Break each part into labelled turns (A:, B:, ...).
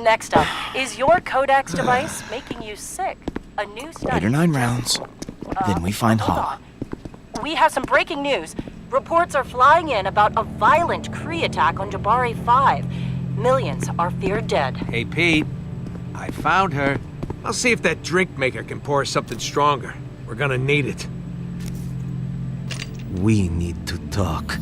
A: Next up, is your Codex device making you sick? A new study...
B: 8 or 9 rounds. Then we find
A: hold
B: Hala.
A: on. We have some breaking news. Reports are flying in about a violent Kree attack on Jabari 5. Millions are feared dead.
C: Hey, Pete. I found her. I'll see if that drink maker can pour us something stronger. We're gonna need it.
D: We need to talk.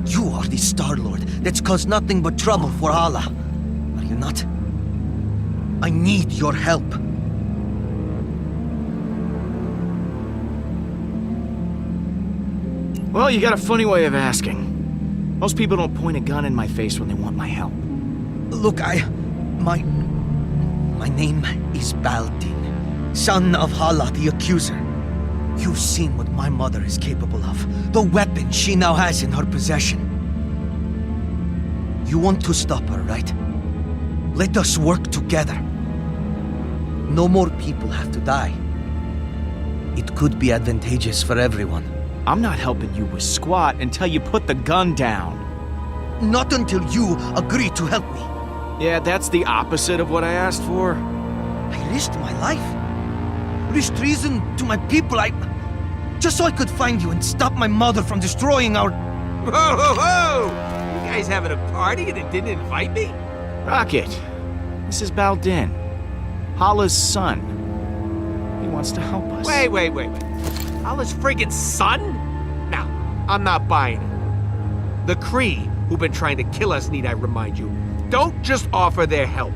D: You are the Star-Lord that's caused nothing but trouble for Hala. Are you not? I need your help.
B: Well, you got a funny way of asking. Most people don't point a gun in my face when they want my help.
D: Look, my name is Baldin, son of Hala the Accuser. You've seen what my mother is capable of, the weapon she now has in her possession. You want to stop her, right? Let us work together. No more people have to die. It could be advantageous for everyone.
B: I'm not helping you with squat until you put the gun down.
D: Not until you agree to help me.
B: Yeah, that's the opposite of what I asked for.
D: I risked my life. Risked treason to my people, just so I could find you and stop my mother from destroying our...
C: Whoa, whoa, whoa! You guys having a party and it didn't invite me?
B: Rocket, this is Baldin, Hala's son. He wants to help us.
C: Wait. Hala's friggin' son? Now, I'm not buying it. The Kree, who've been trying to kill us, need I remind you, don't just offer their help.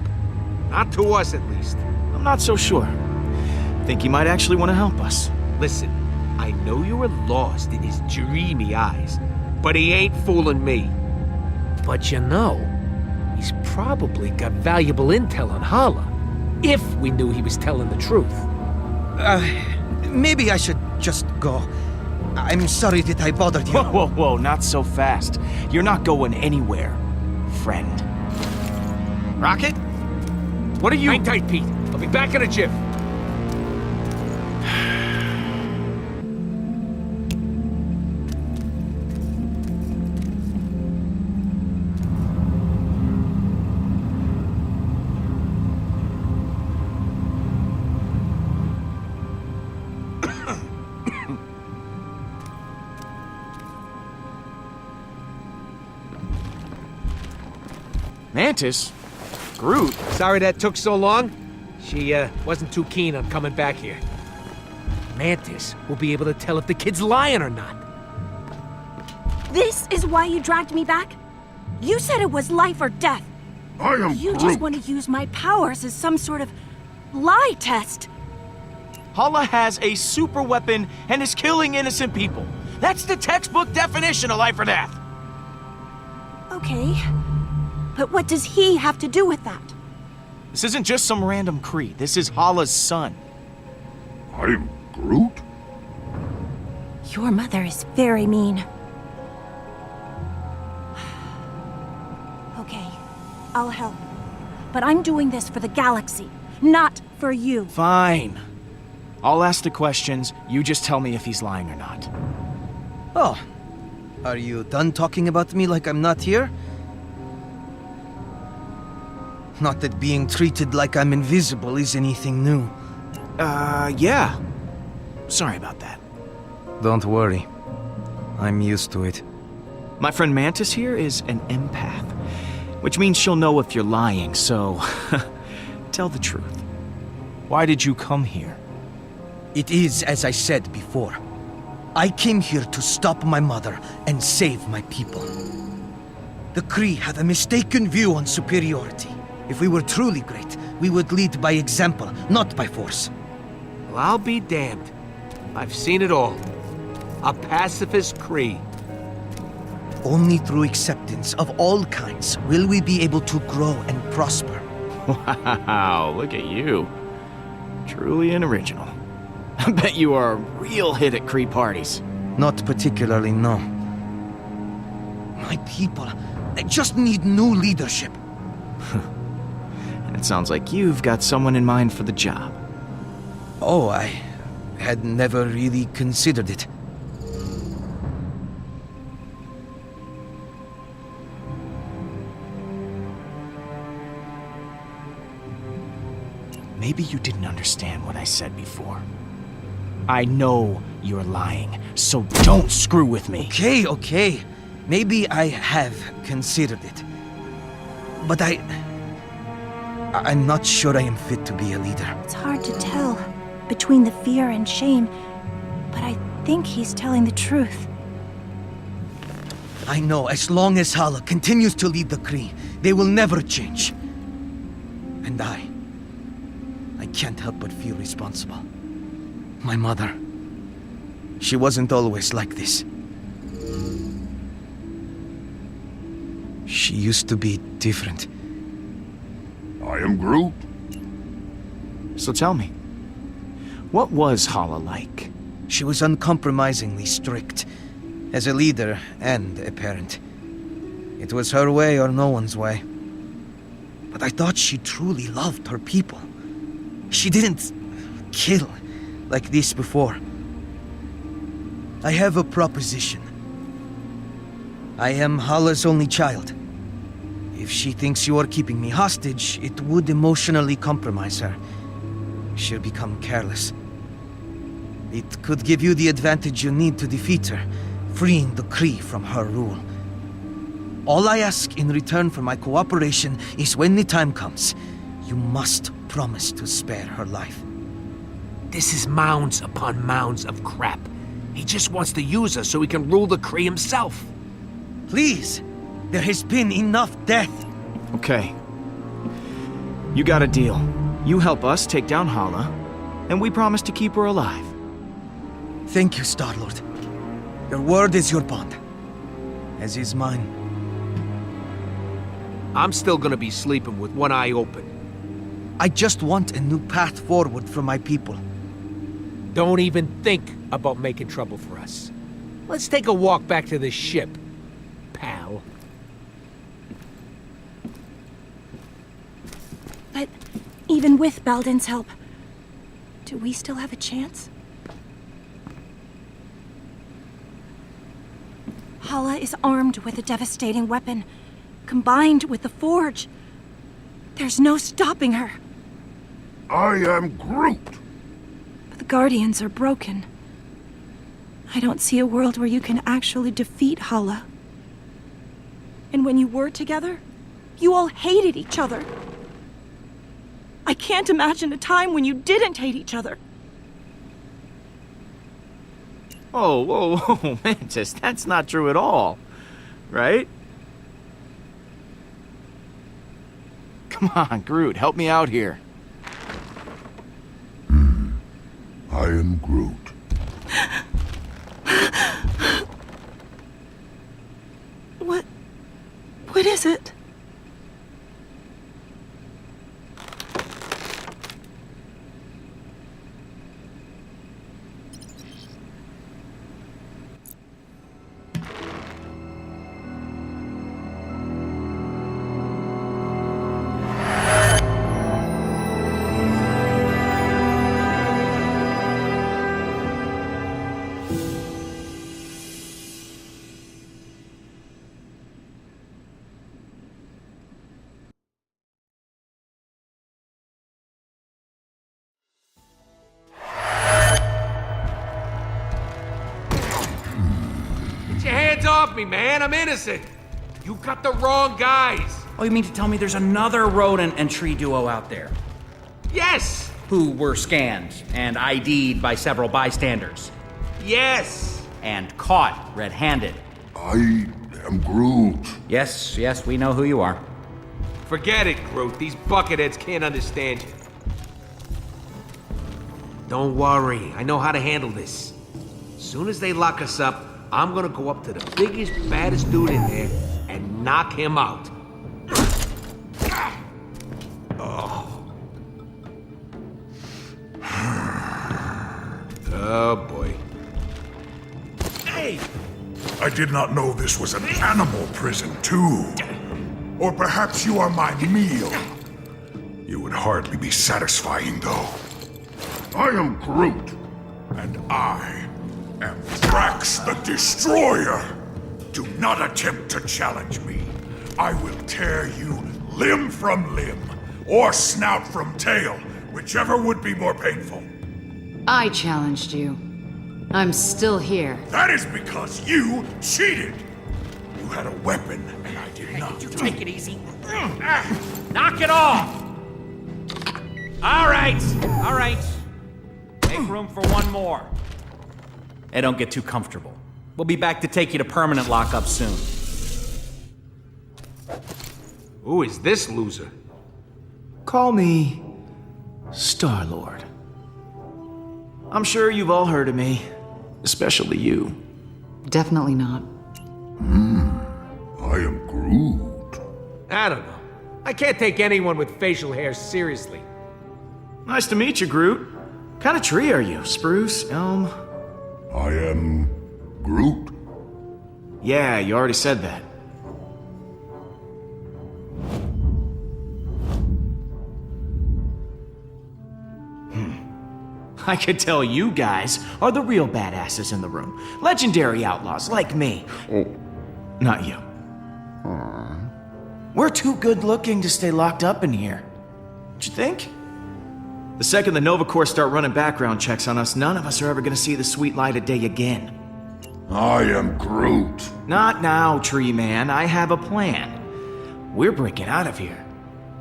C: Not to us, at least.
B: I'm not so sure. Think he might actually want to help us.
C: Listen, I know you were lost in his dreamy eyes, but he ain't fooling me. But you know, he's probably got valuable intel on Hala, if we knew he was telling the truth.
D: Maybe I should just go. I'm sorry that I bothered you.
B: Whoa, not so fast. You're not going anywhere, friend. Rocket? What are you...
C: Hang tight, Pete. I'll be back in a jiff.
B: Mantis? Groot?
C: Sorry that took so long. She, wasn't too keen on coming back here. Mantis will be able to tell if the kid's lying or not.
E: This is why you dragged me back? You said it was life or death.
F: I am
E: You
F: Groot.
E: just want to use my powers as some sort of lie test.
B: Hala has a super weapon and is killing innocent people. That's the textbook definition of life or death.
E: Okay. But what does he have to do with that?
B: This isn't just some random Kree. This is Hala's son.
F: I'm Groot?
E: Your mother is very mean. Okay, I'll help. But I'm doing this for the galaxy, not for you.
B: Fine. I'll ask the questions. You just tell me if he's lying or not.
D: Oh, are you done talking about me like I'm not here? Not that being treated like I'm invisible is anything new.
B: Yeah. Sorry about that.
D: Don't worry. I'm used to it.
B: My friend Mantis here is an empath, which means she'll know if you're lying, so tell the truth. Why did you come here?
D: It is as I said before. I came here to stop my mother and save my people. The Kree have a mistaken view on superiority. If we were truly great, we would lead by example, not by force.
C: Well, I'll be damned. I've seen it all. A pacifist Kree.
D: Only through acceptance of all kinds will we be able to grow and prosper.
B: Wow, look at you. Truly an original. I bet you are a real hit at Kree parties.
D: Not particularly, no. My people, they just need new leadership.
B: And it sounds like you've got someone in mind for the job.
D: Oh, I had never really considered it.
B: Maybe you didn't understand what I said before. I know you're lying, so don't screw with me.
D: Okay. Maybe I have considered it. But I'm not sure I am fit to be a leader.
E: It's hard to tell between the fear and shame, but I think he's telling the truth.
D: I know as long as Hala continues to lead the Kree, they will never change. And I can't help but feel responsible. My mother, she wasn't always like this. She used to be different.
F: I am Groot.
B: So tell me, what was Hala like?
D: She was uncompromisingly strict, as a leader and a parent. It was her way or no one's way. But I thought she truly loved her people. She didn't kill like this before. I have a proposition. I am Hala's only child. If she thinks you are keeping me hostage, it would emotionally compromise her. She'll become careless. It could give you the advantage you need to defeat her, freeing the Kree from her rule. All I ask in return for my cooperation is when the time comes, you must promise to spare her life.
C: This is mounds upon mounds of crap. He just wants to use us so he can rule the Kree himself.
D: Please! There has been enough death!
B: Okay. You got a deal. You help us take down Hala, and we promise to keep her alive.
D: Thank you, Star-Lord. Your word is your bond, as is mine.
C: I'm still gonna be sleeping with one eye open.
D: I just want a new path forward for my people.
C: Don't even think about making trouble for us. Let's take a walk back to the ship, pal.
E: But even with Balden's help, do we still have a chance? Hala is armed with a devastating weapon, combined with the Forge. There's no stopping her.
F: I am Groot.
E: But the Guardians are broken. I don't see a world where you can actually defeat Hala. And when you were together, you all hated each other. I can't imagine a time when you didn't hate each other.
B: Oh, whoa, Mantis, that's not true at all. Right? Come on, Groot, help me out here.
F: I am Groot.
E: What is it?
C: Get your hands off me, man. I'm innocent. You got the wrong guys.
G: Oh, you mean to tell me there's another rodent and tree duo out there?
C: Yes.
G: Who were scanned and ID'd by several bystanders
C: Yes.
G: and caught red-handed?
F: I am Groot.
G: Yes, we know who you are.
C: Forget it, Groot. These bucketheads can't understand you. Don't worry. I know how to handle this. As soon as they lock us up, I'm gonna go up to the biggest, baddest dude in there and knock him out. Oh, boy.
F: Hey! I did not know this was an animal prison, too. Or perhaps you are my meal. You would hardly be satisfying, though. I am Groot. And I am Drax the Destroyer. Do not attempt to challenge me. I will tear you limb from limb, or snout from tail, Whichever would be more painful.
H: I challenged you. I'm still here.
F: That is because you cheated! You had a weapon, and I did not.
C: You take it easy. Knock it off! All right, all right. Make room for one more.
G: Hey, don't get too comfortable. We'll be back to take you to permanent lockup soon.
C: Who is this loser?
B: Call me Star-Lord. I'm sure you've all heard of me, especially you.
H: Definitely not.
F: I am Groot.
C: I don't know. I can't take anyone with facial hair seriously.
B: Nice to meet you, Groot. What kind of tree are you? Spruce? Elm?
F: I am Groot.
B: Yeah, you already said that. I could tell you guys are the real badasses in the room. Legendary outlaws like me. Not you. We're too good looking to stay locked up in here. Don't you think? The second the Nova Corps start running background checks on us, none of us are ever gonna see the sweet light of day again.
F: I am Groot.
B: Not now, Tree Man. I have a plan. We're breaking out of here.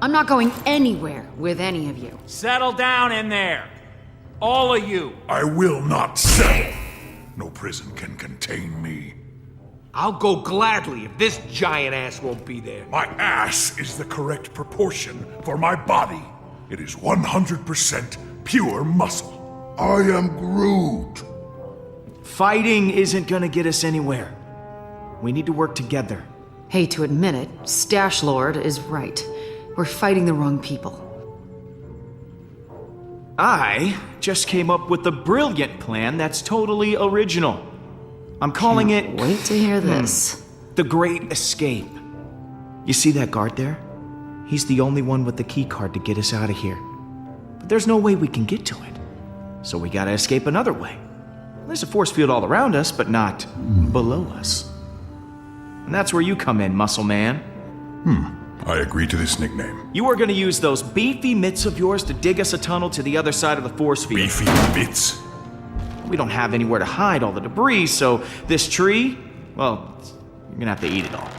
H: I'm not going anywhere with any of you.
C: Settle down in there. All of you.
F: I will not settle. No prison can contain me.
C: I'll go gladly if this giant ass won't be there.
F: My ass is the correct proportion for my body. It is 100% pure muscle. I am Groot.
B: Fighting isn't gonna get us anywhere. We need to work together.
H: Hate to admit it, Stash Lord is right. We're fighting the wrong people.
B: I just came up with a brilliant plan that's totally original. I'm calling it...
H: Wait to hear this.
B: The Great Escape. You see that guard there? He's the only one with the key card to get us out of here. But there's no way we can get to it. So we gotta escape another way. There's a force field all around us, but not below us. And that's where you come in, Muscle Man.
F: I agree to this nickname.
B: You are gonna use those beefy mitts of yours to dig us a tunnel to the other side of the force field.
F: Beefy bits.
B: We don't have anywhere to hide all the debris, so this tree, well, you're gonna have to eat it all.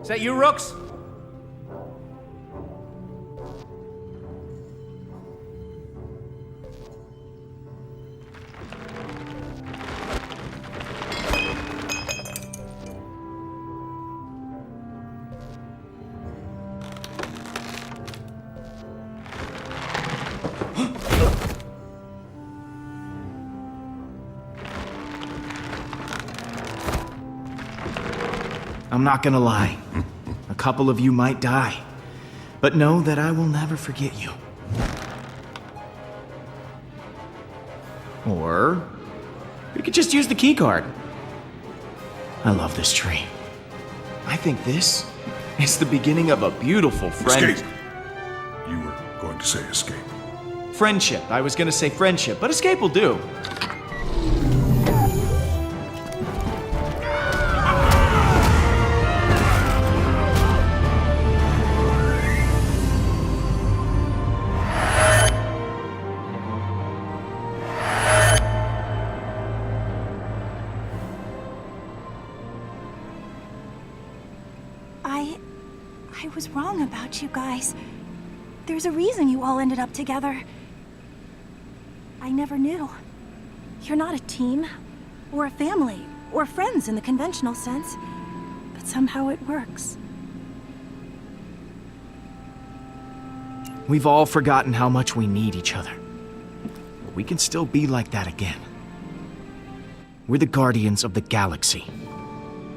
C: Is that you, Rooks?
B: I'm not gonna lie. A couple of you might die. But know that I will never forget you. Or we could just use the key card. I love this tree. I think this is the beginning of a beautiful
F: Escape. You were going to say escape.
B: friendship. I was gonna say friendship, but escape will do.
E: I was wrong about you guys. There's a reason you all ended up together. I never knew. You're not a team, or a family, or friends in the conventional sense, but somehow it works.
B: We've all forgotten how much we need each other. But we can still be like that again. We're the guardians of the galaxy.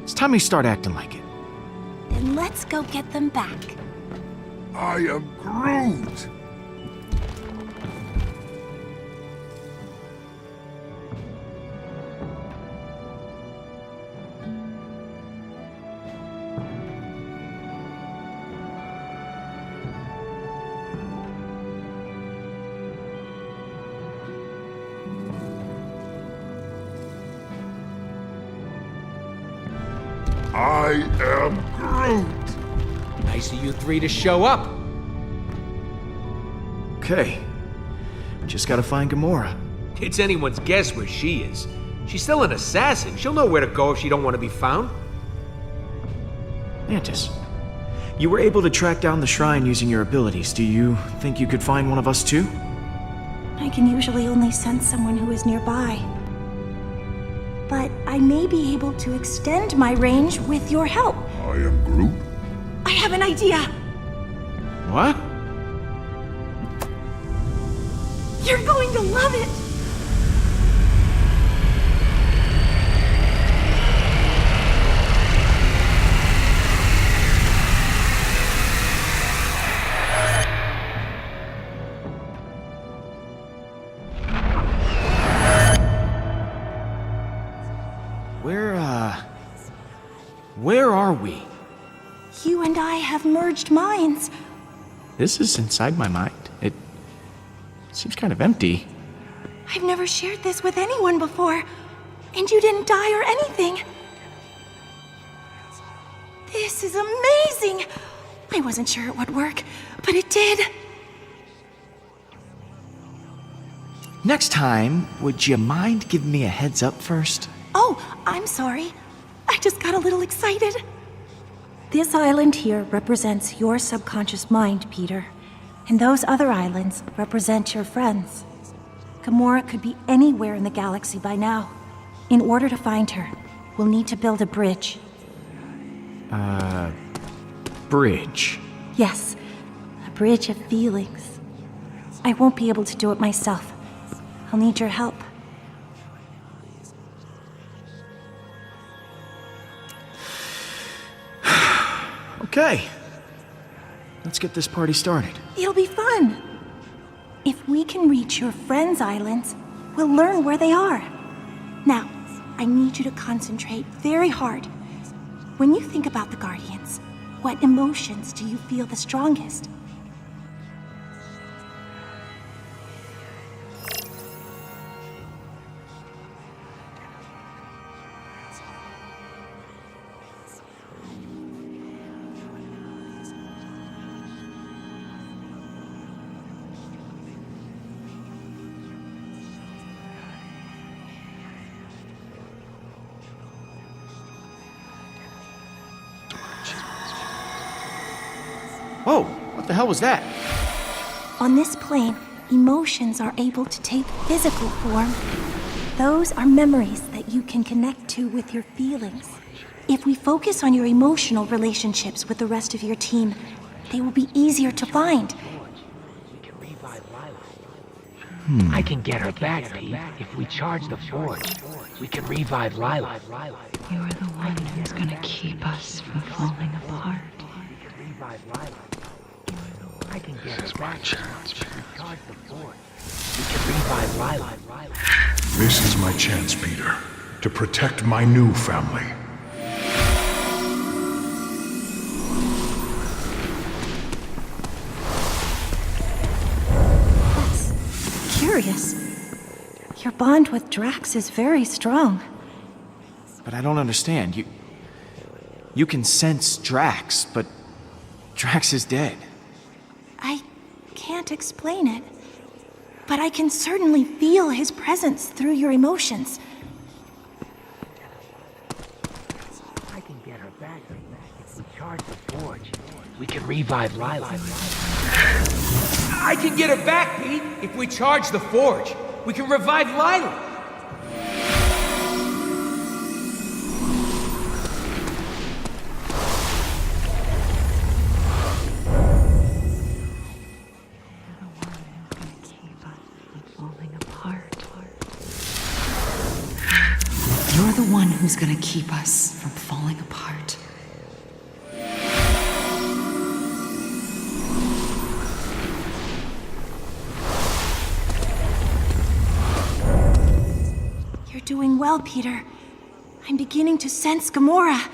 B: It's time we start acting like it.
E: Then let's go get them back.
F: I am Groot. I am Groot.
C: Nice of you three to show up.
B: Okay. Just gotta find Gamora.
C: It's anyone's guess where she is. She's still an assassin. She'll know where to go if she don't want to be found.
B: Mantis, you were able to track down the shrine using your abilities. Do you think you could find one of us too?
E: I can usually only sense someone who is nearby. But I may be able to extend my range with your help.
F: I am Groot.
E: I have an idea!
B: What?
E: You're going to love it!
B: Where are we?
E: You and I have merged minds.
B: This is inside my mind. It seems kind of empty.
E: I've never shared this with anyone before, and you didn't die or anything. This is amazing! I wasn't sure it would work, but it did.
B: Next time, would you mind giving me a heads up first?
E: Oh, I'm sorry. I just got a little excited. This island here represents your subconscious mind, Peter. And those other islands represent your friends. Gamora could be anywhere in the galaxy by now. In order to find her, we'll need to build a bridge.
B: Bridge.
E: Yes, a bridge of feelings. I won't be able to do it myself. I'll need your help.
B: Okay. Let's get this party started.
E: It'll be fun. If we can reach your friends' islands, we'll learn where they are. Now, I need you to concentrate very hard. When you think about the Guardians, what emotions do you feel the strongest?
B: Whoa, what the hell was that?
E: On this plane, emotions are able to take physical form. Those are memories that you can connect to with your feelings. If we focus on your emotional relationships with the rest of your team, they will be easier to find.
C: I can get her back, Pete. If we charge the forge, we can revive Lila.
I: You're the one who's gonna keep us from falling apart.
C: I can get her back. Chance, Pete. Charge the forge. We can revive Lila.
F: This is my chance, Peter, to protect my new family.
E: That's curious. Your bond with Drax is very strong.
B: But I don't understand. You can sense Drax, but Drax is dead.
E: I can't explain it, but I can certainly feel his presence through your emotions.
C: I can get her back. If we charge the forge, we can revive Lila. I can get her back, Pete. If we charge the forge, we can revive Lila.
I: You're the one who's gonna keep us from falling apart.
E: You're doing well, Peter. I'm beginning to sense Gamora.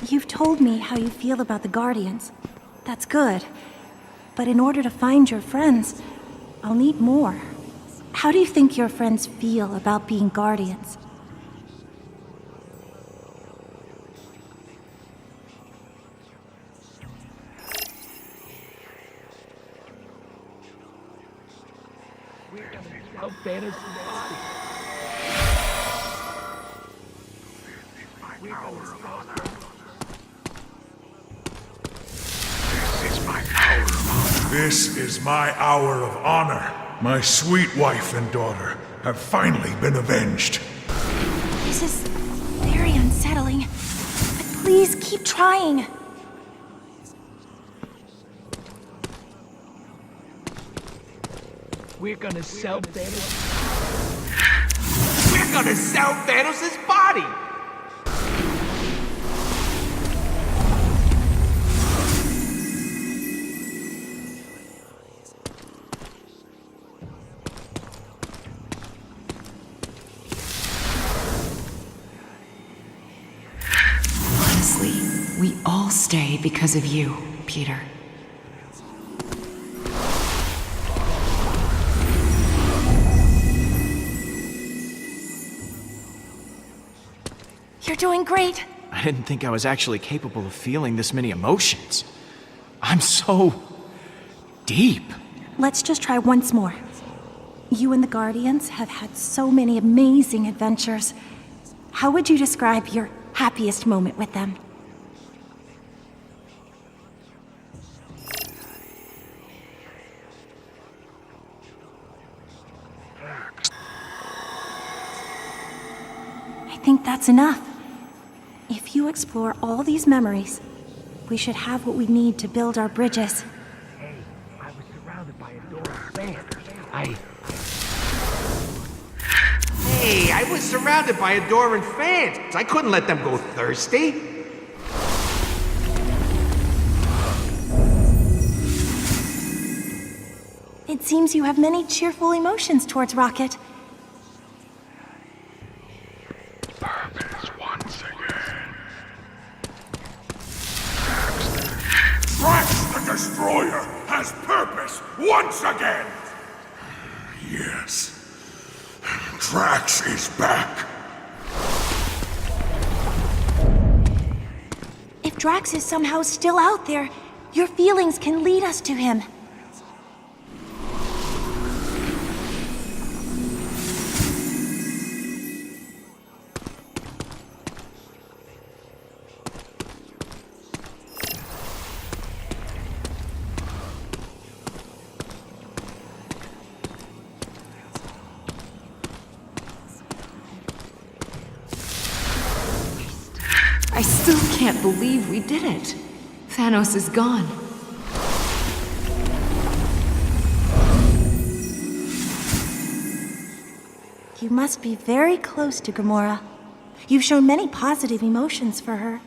E: You've told me how you feel about the Guardians. That's good. But in order to find your friends, I'll need more. How do you think your friends feel about being Guardians?
F: This is my hour of honor. My sweet wife and daughter have finally been avenged.
E: This is very unsettling. But please keep trying.
C: We're gonna sell Thanos. We're gonna sell Thanos' body!
I: Honestly, we all stay because of you, Peter.
E: You're doing great.
B: I didn't think I was actually capable of feeling this many emotions. I'm so deep.
E: Let's just try once more. You and the Guardians have had so many amazing adventures. How would you describe your happiest moment with them? I think that's enough. If you explore all these memories, we should have what we need to build our bridges.
C: I was surrounded by adoring fans. Hey, I was surrounded by adoring fans. I couldn't let them go thirsty.
E: It seems you have many cheerful emotions towards Rocket.
F: Purpose once again. Drax the Destroyer has purpose once again! Yes. Drax is back.
E: If Drax is somehow still out there, your feelings can lead us to him.
I: I still can't believe we did it. Thanos is gone.
E: You must be very close to Gamora. You've shown many positive emotions for her.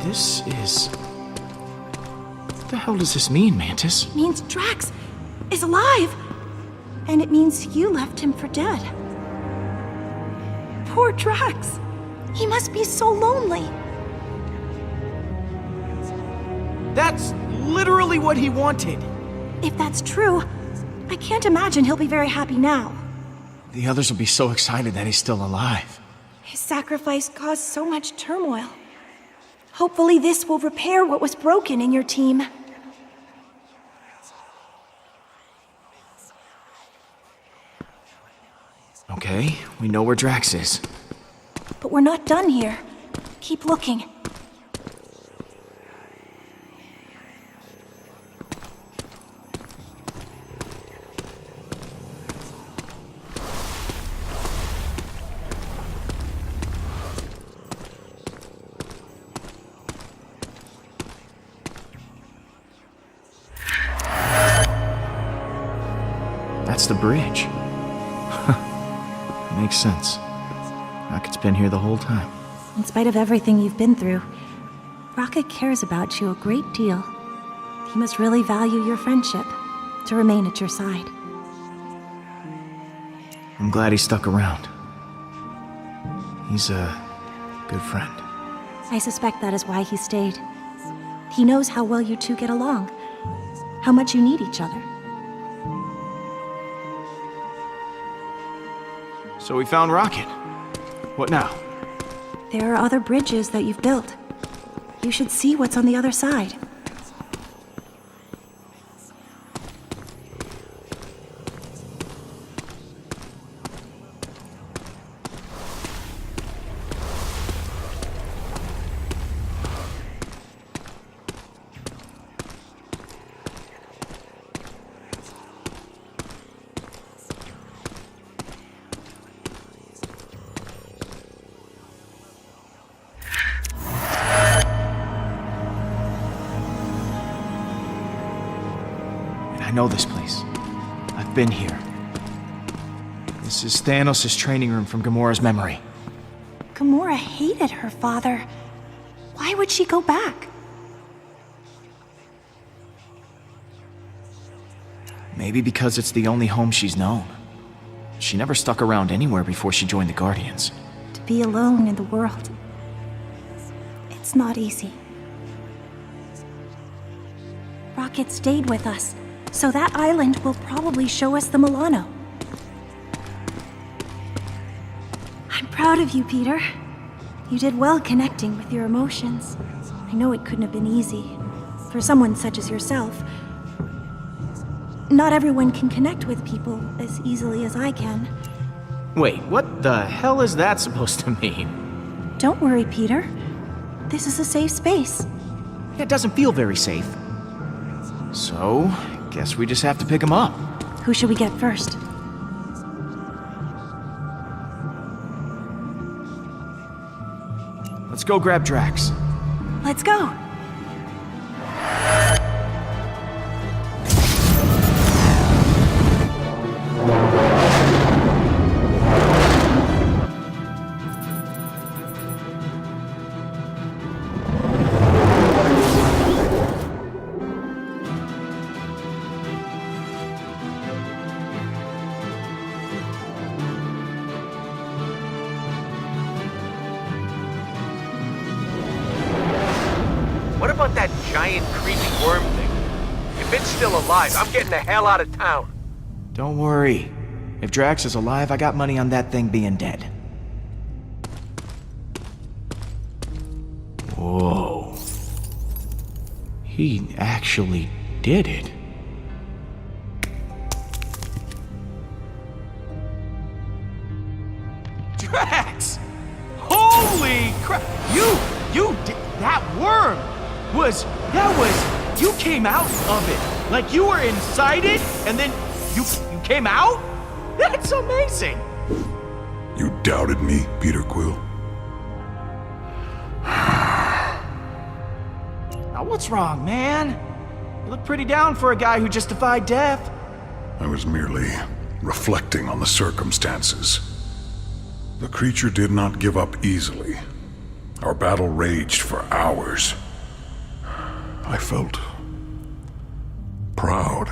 B: This is... What the hell does this mean, Mantis?
E: It means Drax is alive! And it means you left him for dead. Poor Drax! He must be so lonely.
B: That's literally what he wanted.
E: If that's true, I can't imagine he'll be very happy now.
B: The others will be so excited that he's still alive.
E: His sacrifice caused so much turmoil. Hopefully this will repair what was broken in your team.
B: Okay, we know where Drax is.
E: But we're not done here. Keep looking.
B: the bridge. Makes sense. Rocket's been here the whole time.
E: In spite of everything you've been through, Rocket cares about you a great deal. He must really value your friendship to remain at your side.
B: I'm glad he stuck around. He's a good friend.
E: I suspect that is why he stayed. He knows how well you two get along, how much you need each other.
B: So we found Rocket. What now?
E: There are other bridges that you've built. You should see what's on the other side.
B: I know this place. I've been here. This is Thanos' training room from Gamora's memory.
E: Gamora hated her father. Why would she go back?
B: Maybe because it's the only home she's known. She never stuck around anywhere before she joined the Guardians.
E: To be alone in the world. It's not easy. Rocket stayed with us, so that island will probably show us the Milano. I'm proud of you, Peter. You did well connecting with your emotions. I know it couldn't have been easy. For someone such as yourself. Not everyone can connect with people as easily as I can.
B: Wait, what the hell is that supposed to mean?
E: Don't worry, Peter. This is a safe space.
B: It doesn't feel very safe. So, guess we just have to pick him up.
E: Who should we get first?
B: Let's go grab Drax.
E: Let's go.
C: What about that giant creepy worm thing? If it's still alive, I'm getting the hell out of town.
B: Don't worry. If Drax is alive, I got money on that thing being dead. Whoa. He actually did it. Drax! Holy crap! You did that worm! You came out of it. Like you were inside it, and then you came out? That's amazing!
F: You doubted me, Peter Quill?
B: Now what's wrong, man? You look pretty down for a guy who just defied death.
F: I was merely reflecting on the circumstances. The creature did not give up easily. Our battle raged for hours. I felt proud.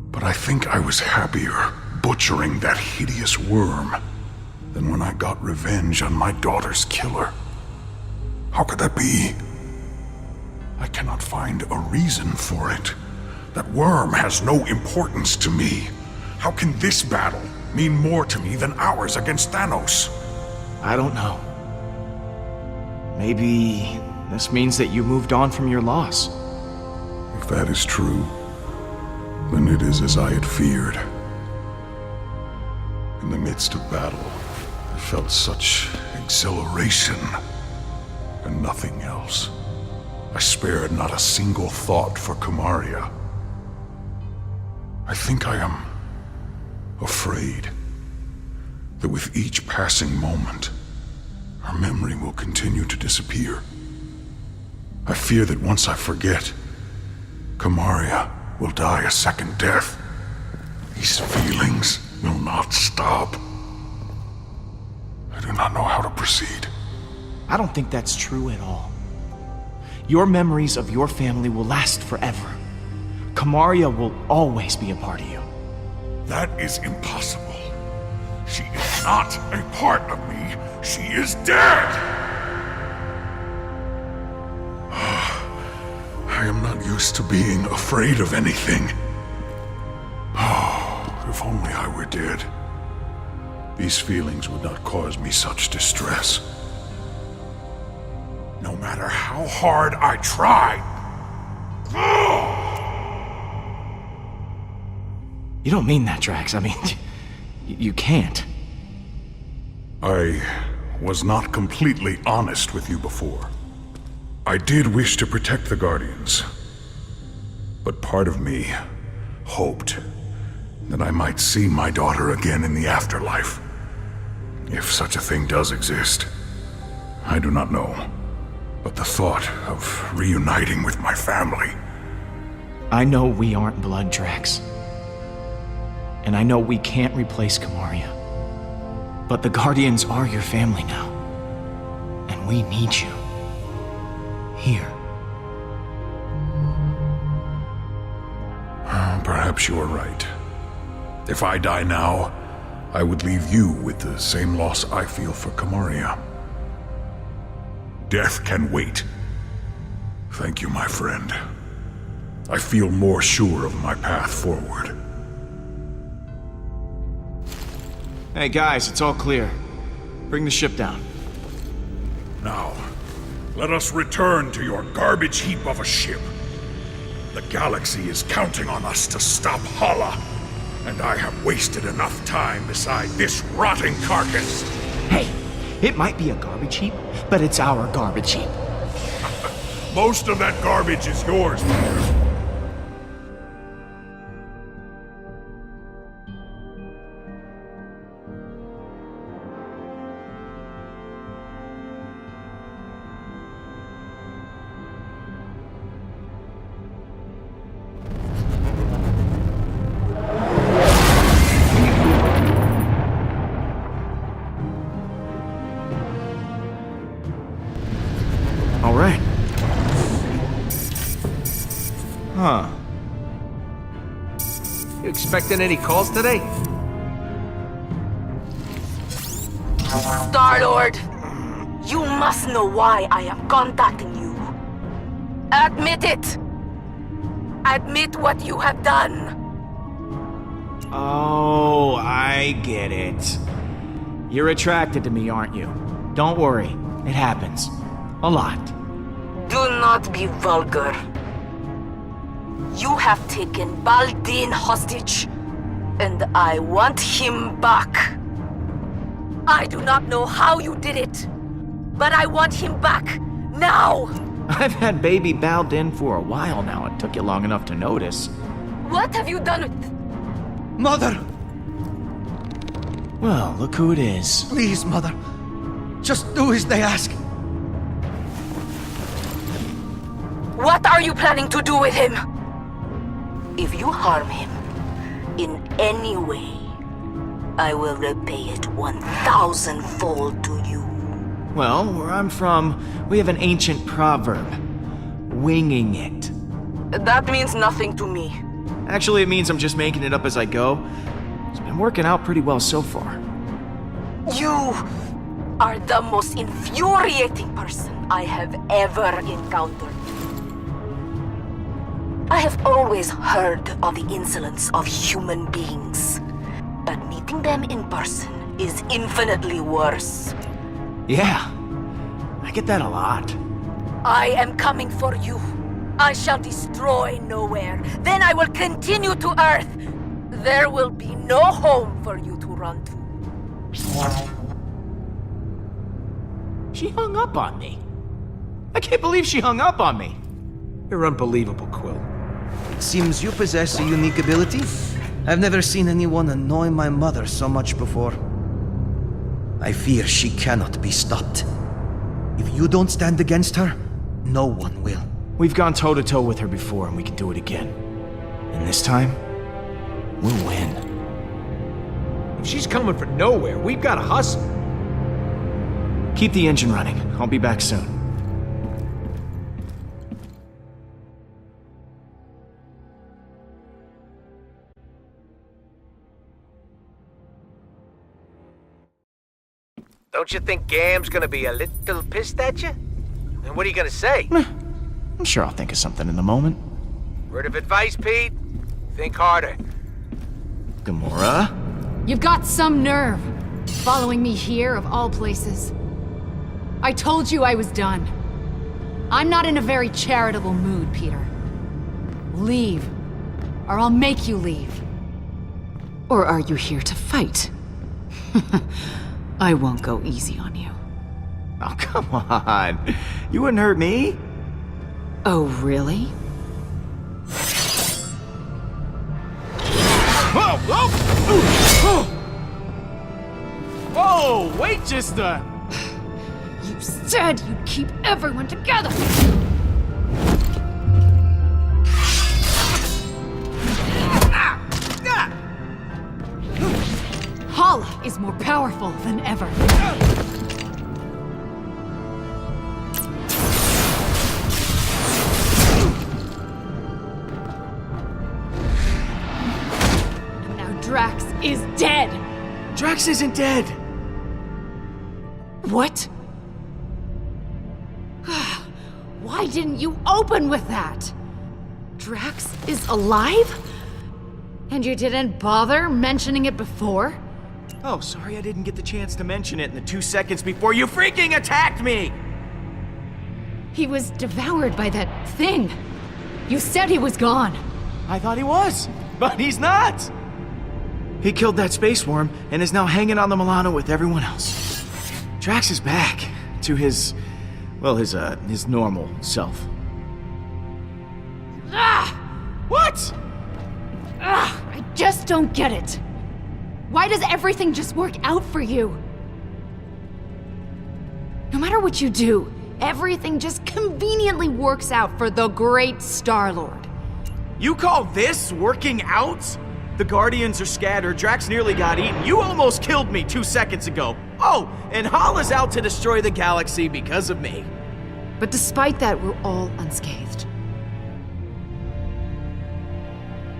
F: But I think I was happier butchering that hideous worm than when I got revenge on my daughter's killer. How could that be? I cannot find a reason for it. That worm has no importance to me. How can this battle mean more to me than ours against Thanos?
B: I don't know. Maybe this means that you moved on from your loss.
F: If that is true, then it is as I had feared. In the midst of battle, I felt such exhilaration and nothing else. I spared not a single thought for Kamaria. I think I am afraid that with each passing moment, her memory will continue to disappear. I fear that once I forget, Kamaria will die a second death. These feelings will not stop. I do not know how to proceed.
B: I don't think that's true at all. Your memories of your family will last forever. Kamaria will always be a part of you.
F: That is impossible. She is not a part of me. She is dead! I am not used to being afraid of anything. Oh, if only I were dead. These feelings would not cause me such distress. No matter how hard I try.
B: You don't mean that, Drax. I mean, you can't.
F: I was not completely honest with you before. I did wish to protect the Guardians, but part of me hoped that I might see my daughter again in the afterlife. If such a thing does exist, I do not know. But the thought of reuniting with my family...
B: I know we aren't blood, Drax. And I know we can't replace Kamaria. But the Guardians are your family now. And we need you. Here.
F: Perhaps you are right. If I die now, I would leave you with the same loss I feel for Kamaria. Death can wait. Thank you, my friend. I feel more sure of my path forward.
B: Hey guys, it's all clear. Bring the ship down.
F: Now, let us return to your garbage heap of a ship. The galaxy is counting on us to stop Hala, and I have wasted enough time beside this rotting carcass.
B: Hey, it might be a garbage heap, but it's our garbage heap.
F: Most of that garbage is yours, Peter.
B: All right. Huh.
C: You expecting any calls today?
A: Star-Lord, you must know why I am contacting you. Admit it! Admit what you have done!
B: Oh, I get it. You're attracted to me, aren't you? Don't worry. It happens. A lot.
A: Do not be vulgar. You have taken Baldin hostage, and I want him back. I do not know how you did it, but I want him back, now!
B: I've had baby Baldin for a while now. It took you long enough to notice.
A: What have you done with...
D: Mother!
B: Well, look who it is.
D: Please, Mother. Just do as they ask.
A: What are you planning to do with him? If you harm him in any way, I will repay it 1,000-fold to you.
B: Well, where I'm from, we have an ancient proverb. Winging it.
A: That means nothing to me.
B: Actually, it means I'm just making it up as I go. It's been working out pretty well so far.
A: You are the most infuriating person I have ever encountered. I have always heard of the insolence of human beings, but meeting them in person is infinitely worse.
B: Yeah, I get that a lot.
A: I am coming for you. I shall destroy Nowhere. Then I will continue to Earth. There will be no home for you to run to.
B: She hung up on me. I can't believe she hung up on me.
C: You're unbelievable, Quill.
D: It seems you possess a unique ability. I've never seen anyone annoy my mother so much before. I fear she cannot be stopped. If you don't stand against her, no one will.
B: We've gone toe-to-toe with her before, and we can do it again. And this time, we'll win.
C: If she's coming from nowhere, we've got to hustle.
B: Keep the engine running. I'll be back soon.
C: Don't you think Gam's gonna be a little pissed at you? And what are you gonna say?
B: I'm sure I'll think of something in a moment.
C: Word of advice, Pete? Think harder.
B: Gamora?
I: You've got some nerve, following me here of all places. I told you I was done. I'm not in a very charitable mood, Peter. Leave, or I'll make you leave.
H: Or are you here to fight? I won't go easy on you.
B: Oh, come on. You wouldn't hurt me.
H: Oh, really?
G: Whoa! Whoa! Whoa! Wait just a...
I: You said you'd keep everyone together! Hala is more powerful than ever. And now Drax is dead!
B: Drax isn't dead.
I: What? Why didn't you open with that? Drax is alive? And you didn't bother mentioning it before?
B: Oh, sorry I didn't get the chance to mention it in the 2 seconds before you freaking attacked me!
I: He was devoured by that thing. You said he was gone.
B: I thought he was, but he's not! He killed that space worm and is now hanging on the Milano with everyone else. Drax is back to his normal self.
I: Ah!
B: What?
I: I just don't get it. Why does everything just work out for you? No matter what you do, everything just conveniently works out for the great Star-Lord.
B: You call this working out? The Guardians are scattered, Drax nearly got eaten, you almost killed me 2 seconds ago. Oh, and Hala's out to destroy the galaxy because of me.
H: But despite that, we're all unscathed.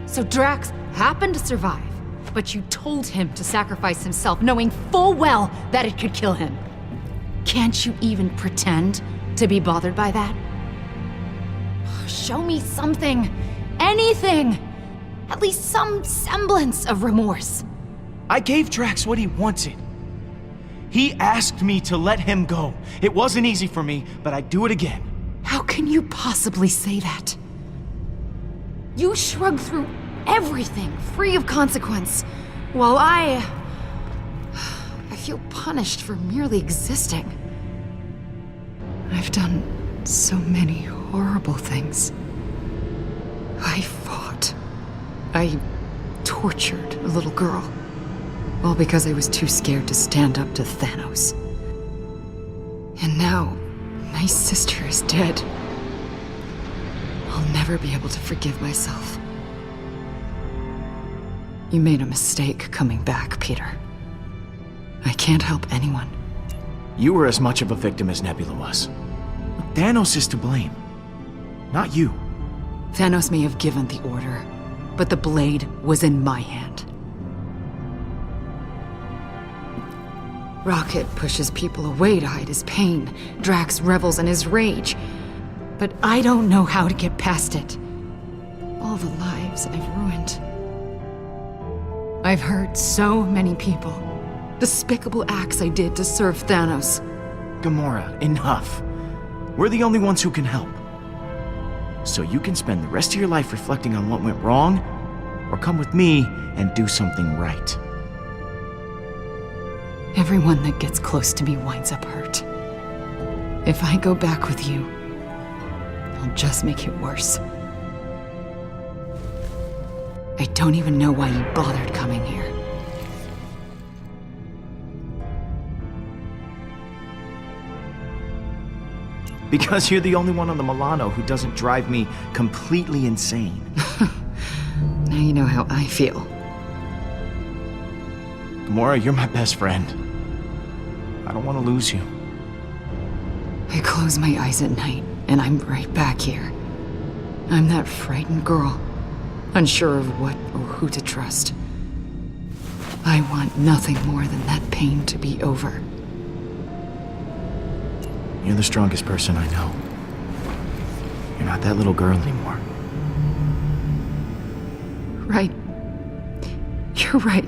I: So Drax happened to survive, but you told him to sacrifice himself, knowing full well that it could kill him. Can't you even pretend to be bothered by that? Show me something. Anything. At least some semblance of remorse.
B: I gave Drax what he wanted. He asked me to let him go. It wasn't easy for me, but I'd do it again.
I: How can you possibly say that? You shrugged through everything, free of consequence, while I feel punished for merely existing. I've done so many horrible things. I fought. I tortured a little girl. All because I was too scared to stand up to Thanos. And now, my sister is dead. I'll never be able to forgive myself. You made a mistake coming back, Peter. I can't help anyone.
B: You were as much of a victim as Nebula was. Thanos is to blame, not you.
H: Thanos may have given the order, but the blade was in my hand. Rocket pushes people away to hide his pain. Drax revels in his rage. But I don't know how to get past it. All the lives I've ruined. I've hurt so many people. Despicable acts I did to serve Thanos.
B: Gamora, enough. We're the only ones who can help. So you can spend the rest of your life reflecting on what went wrong, or come with me and do something right.
H: Everyone that gets close to me winds up hurt. If I go back with you, I'll just make it worse. I don't even know why you bothered coming here.
B: Because you're the only one on the Milano who doesn't drive me completely insane.
H: Now you know how I feel.
B: Gamora, you're my best friend. I don't want to lose you.
H: I close my eyes at night, and I'm right back here. I'm that frightened girl, unsure of what or who to trust. I want nothing more than that pain to be over.
B: You're the strongest person I know. You're not that little girl anymore.
H: Right. You're right.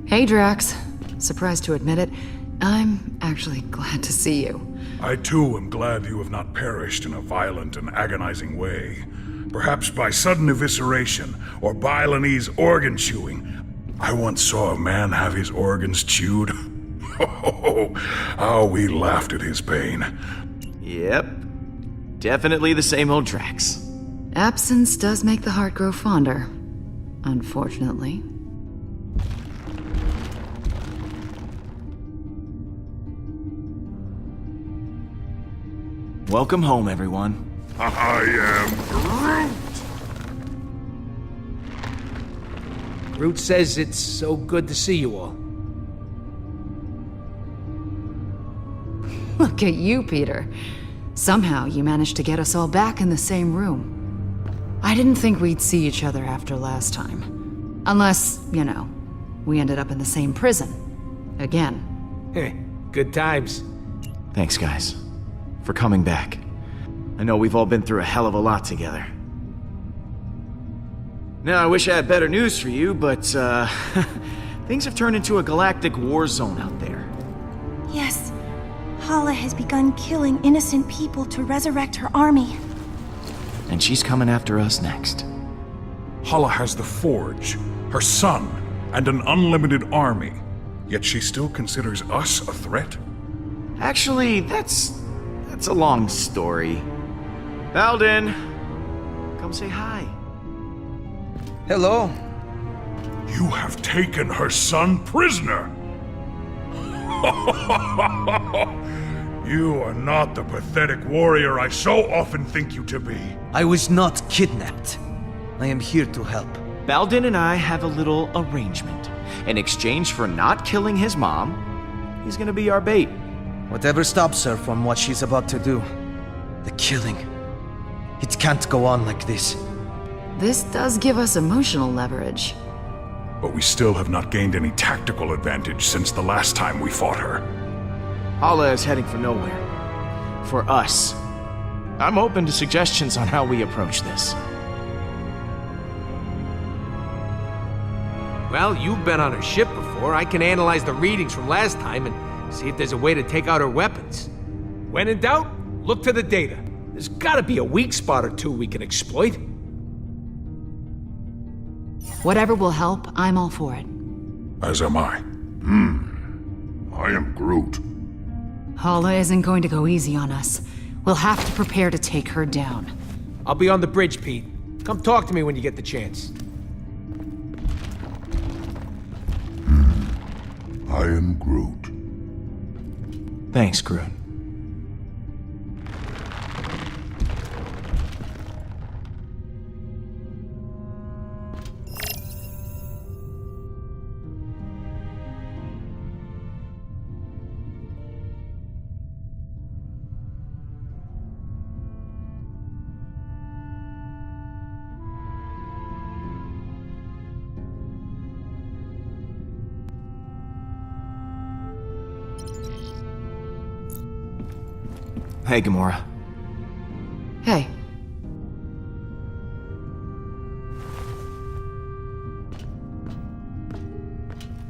H: Hey, Drax. Surprised to admit it, I'm actually glad to see you.
F: I too am glad you have not perished in a violent and agonizing way. Perhaps by sudden evisceration, or Balinese organ chewing. I once saw a man have his organs chewed. Oh, how we laughed at his pain.
B: Yep. Definitely the same old Drax.
H: Absence does make the heart grow fonder. Unfortunately.
B: Welcome home, everyone.
F: I am Groot!
C: Groot says it's so good to see you all.
H: Look at you, Peter. Somehow you managed to get us all back in the same room. I didn't think we'd see each other after last time. Unless, you know, we ended up in the same prison. Again.
C: Heh, good times.
B: Thanks, guys, for coming back. I know we've all been through a hell of a lot together. Now, I wish I had better news for you, but, things have turned into a galactic war zone out there.
E: Yes. Hala has begun killing innocent people to resurrect her army.
B: And she's coming after us next.
F: Hala has the Forge, her son, and an unlimited army. Yet she still considers us a threat?
B: Actually, that's a long story. Baldin, come say hi.
D: Hello.
F: You have taken her son prisoner! You are not the pathetic warrior I so often think you to be.
D: I was not kidnapped. I am here to help.
B: Baldin and I have a little arrangement. In exchange for not killing his mom, he's gonna be our bait.
D: Whatever stops her from what she's about to do. The killing. It can't go on like this.
H: This does give us emotional leverage.
F: But we still have not gained any tactical advantage since the last time we fought her.
B: Hala is heading for nowhere. For us. I'm open to suggestions on how we approach this.
C: Well, you've been on her ship before. I can analyze the readings from last time and see if there's a way to take out her weapons. When in doubt, look to the data. There's gotta be a weak spot or two we can exploit.
H: Whatever will help, I'm all for it.
F: As am I. I am Groot.
H: Hala isn't going to go easy on us. We'll have to prepare to take her down.
C: I'll be on the bridge, Pete. Come talk to me when you get the chance.
F: I am Groot.
B: Thanks, Groot. Hey, Gamora.
H: Hey,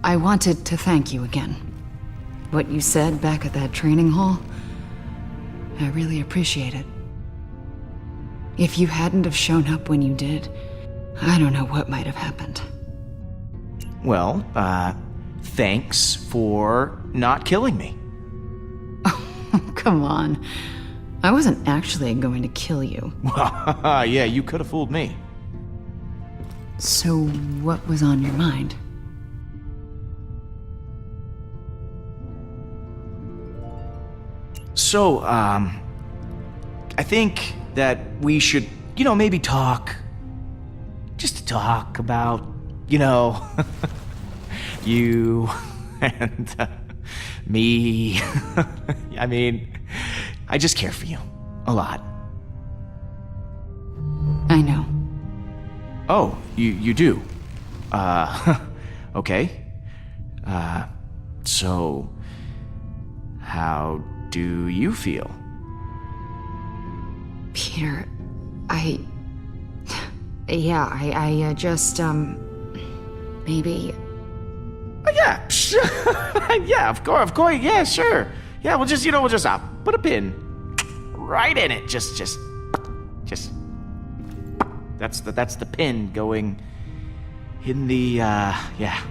H: I wanted to thank you again. What you said back at that training hall, I really appreciate it. If you hadn't have shown up when you did, I don't know what might have happened.
B: Well, thanks for not killing me.
H: Come on. I wasn't actually going to kill you.
B: Yeah, you could have fooled me.
H: So, what was on your mind?
B: So, I think that we should, maybe talk. Just to talk about, you and me. I mean, I just care for you. A lot.
H: I know.
B: Oh, you do? Okay. So, how do you feel?
H: Peter, I just, maybe...
B: Yeah, yeah, of course, yeah, sure. Yeah, we'll just put a pin right in it. Just, that's the pin going in the, yeah.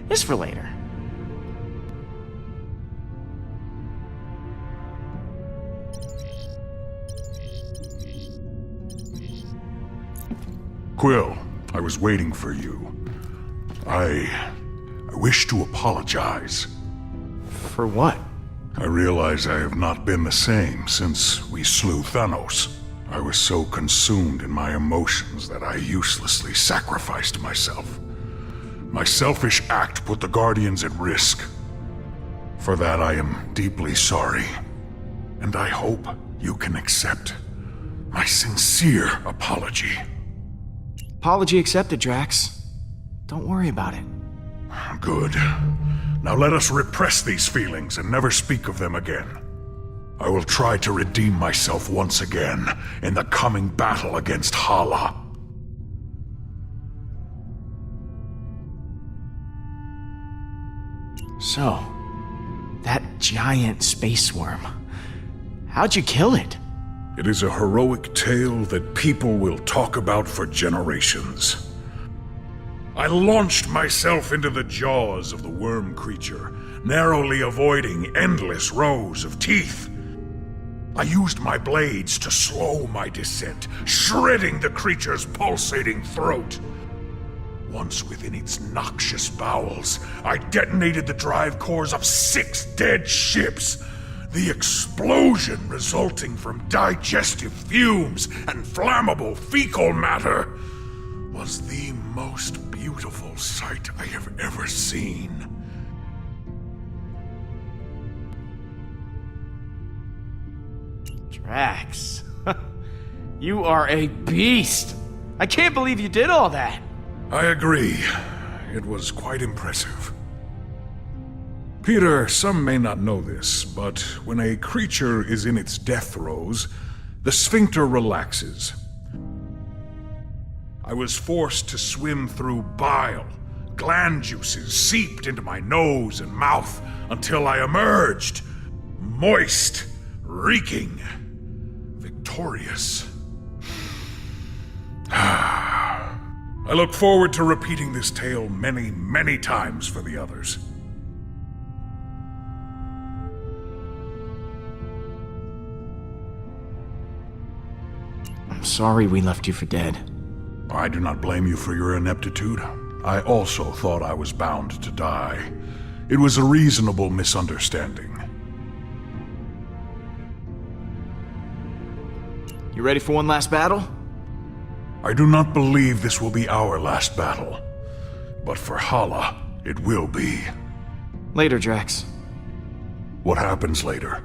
B: This for later.
F: Quill, I was waiting for you. I wish to apologize.
B: For what?
F: I realize I have not been the same since we slew Thanos. I was so consumed in my emotions that I uselessly sacrificed myself. My selfish act put the Guardians at risk. For that I am deeply sorry. And I hope you can accept my sincere apology.
B: Apology accepted, Drax. Don't worry about it.
F: Good. Now let us repress these feelings and never speak of them again. I will try to redeem myself once again in the coming battle against Hala.
B: So, that giant space worm. How'd you kill it?
F: It is a heroic tale that people will talk about for generations. I launched myself into the jaws of the worm creature, narrowly avoiding endless rows of teeth. I used my blades to slow my descent, shredding the creature's pulsating throat. Once within its noxious bowels, I detonated the drive cores of 6 dead ships. The explosion resulting from digestive fumes and flammable fecal matter was the most beautiful sight I have ever seen.
B: Drax, you are a beast. I can't believe you did all that.
F: I agree. It was quite impressive. Peter, some may not know this, but when a creature is in its death throes, the sphincter relaxes. I was forced to swim through bile. Gland juices seeped into my nose and mouth until I emerged, moist, reeking, victorious. I look forward to repeating this tale many, many times for the others.
B: I'm sorry we left you for dead.
F: I do not blame you for your ineptitude. I also thought I was bound to die. It was a reasonable misunderstanding.
B: You ready for one last battle?
F: I do not believe this will be our last battle. But for Hala, it will be.
B: Later, Drax.
F: What happens later?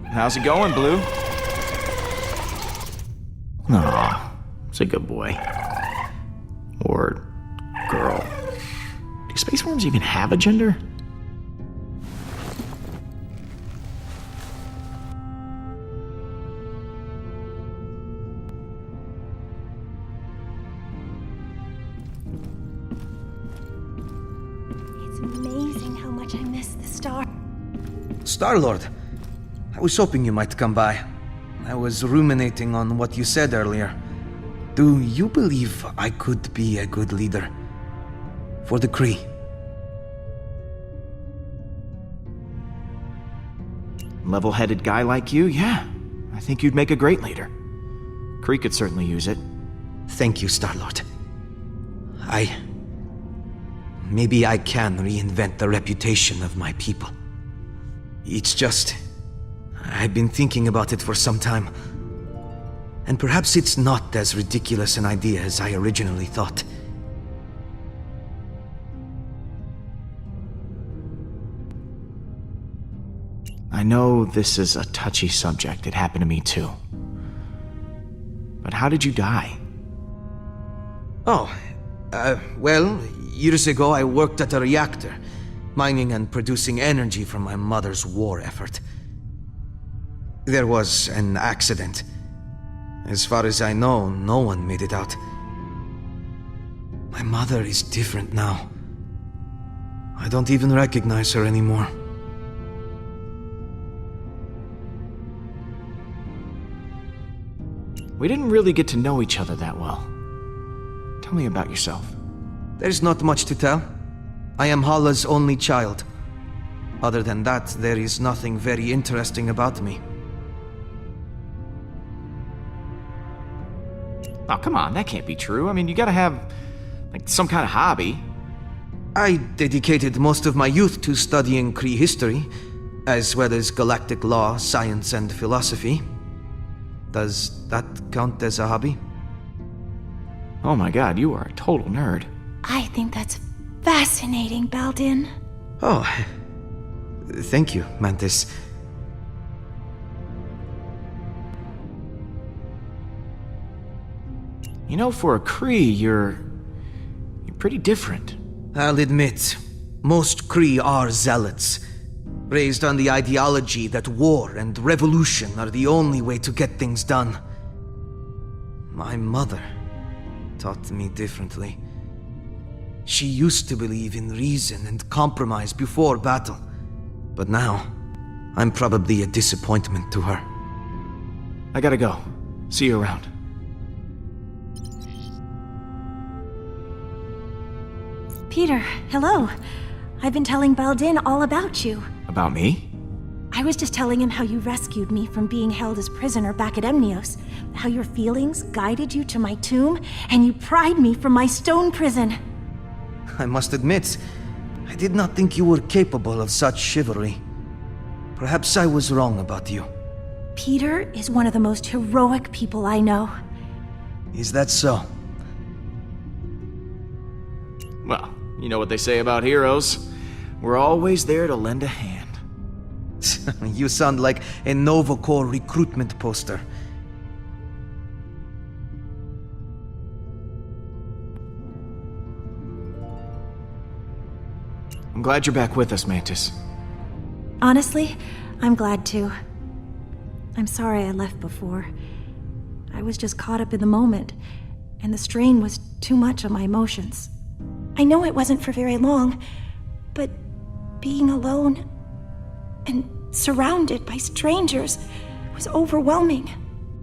B: How's it going, Blue? Aw, it's a good boy. Or girl. Do space worms even have a gender?
E: It's amazing how much I miss the star.
D: Star-Lord, I was hoping you might come by. I was ruminating on what you said earlier. Do you believe I could be a good leader? For the Kree?
B: Level-headed guy like you, yeah. I think you'd make a great leader. Kree could certainly use it.
D: Thank you, Star-Lord. Maybe I can reinvent the reputation of my people. It's just... I've been thinking about it for some time. And perhaps it's not as ridiculous an idea as I originally thought.
B: I know this is a touchy subject. It happened to me too. But how did you die?
D: Well, years ago I worked at a reactor, mining and producing energy from my mother's war effort. There was an accident. As far as I know, no one made it out. My mother is different now. I don't even recognize her anymore.
B: We didn't really get to know each other that well. Tell me about yourself.
D: There's not much to tell. I am Hala's only child. Other than that, there is nothing very interesting about me.
B: Oh, come on, that can't be true. I mean, you gotta have, like, some kind of hobby.
D: I dedicated most of my youth to studying Kree history, as well as galactic law, science, and philosophy. Does that count as a hobby?
B: Oh my god, you are a total nerd.
E: I think that's fascinating, Baldin.
D: Oh, thank you, Mantis.
B: You know, for a Kree, you're pretty different.
D: I'll admit, most Kree are zealots, raised on the ideology that war and revolution are the only way to get things done. My mother taught me differently. She used to believe in reason and compromise before battle, but now, I'm probably a disappointment to her.
B: I gotta go. See you around.
E: Peter, hello. I've been telling Baldin all about you.
B: About me?
E: I was just telling him how you rescued me from being held as prisoner back at Emnios, how your feelings guided you to my tomb, and you pried me from my stone prison.
D: I must admit, I did not think you were capable of such chivalry. Perhaps I was wrong about you.
E: Peter is one of the most heroic people I know.
D: Is that so?
B: Well, you know what they say about heroes. We're always there to lend a hand.
D: You sound like a Nova Corps recruitment poster.
B: I'm glad you're back with us, Mantis.
E: Honestly, I'm glad too. I'm sorry I left before. I was just caught up in the moment, and the strain was too much on my emotions. I know it wasn't for very long, but being alone and surrounded by strangers was overwhelming.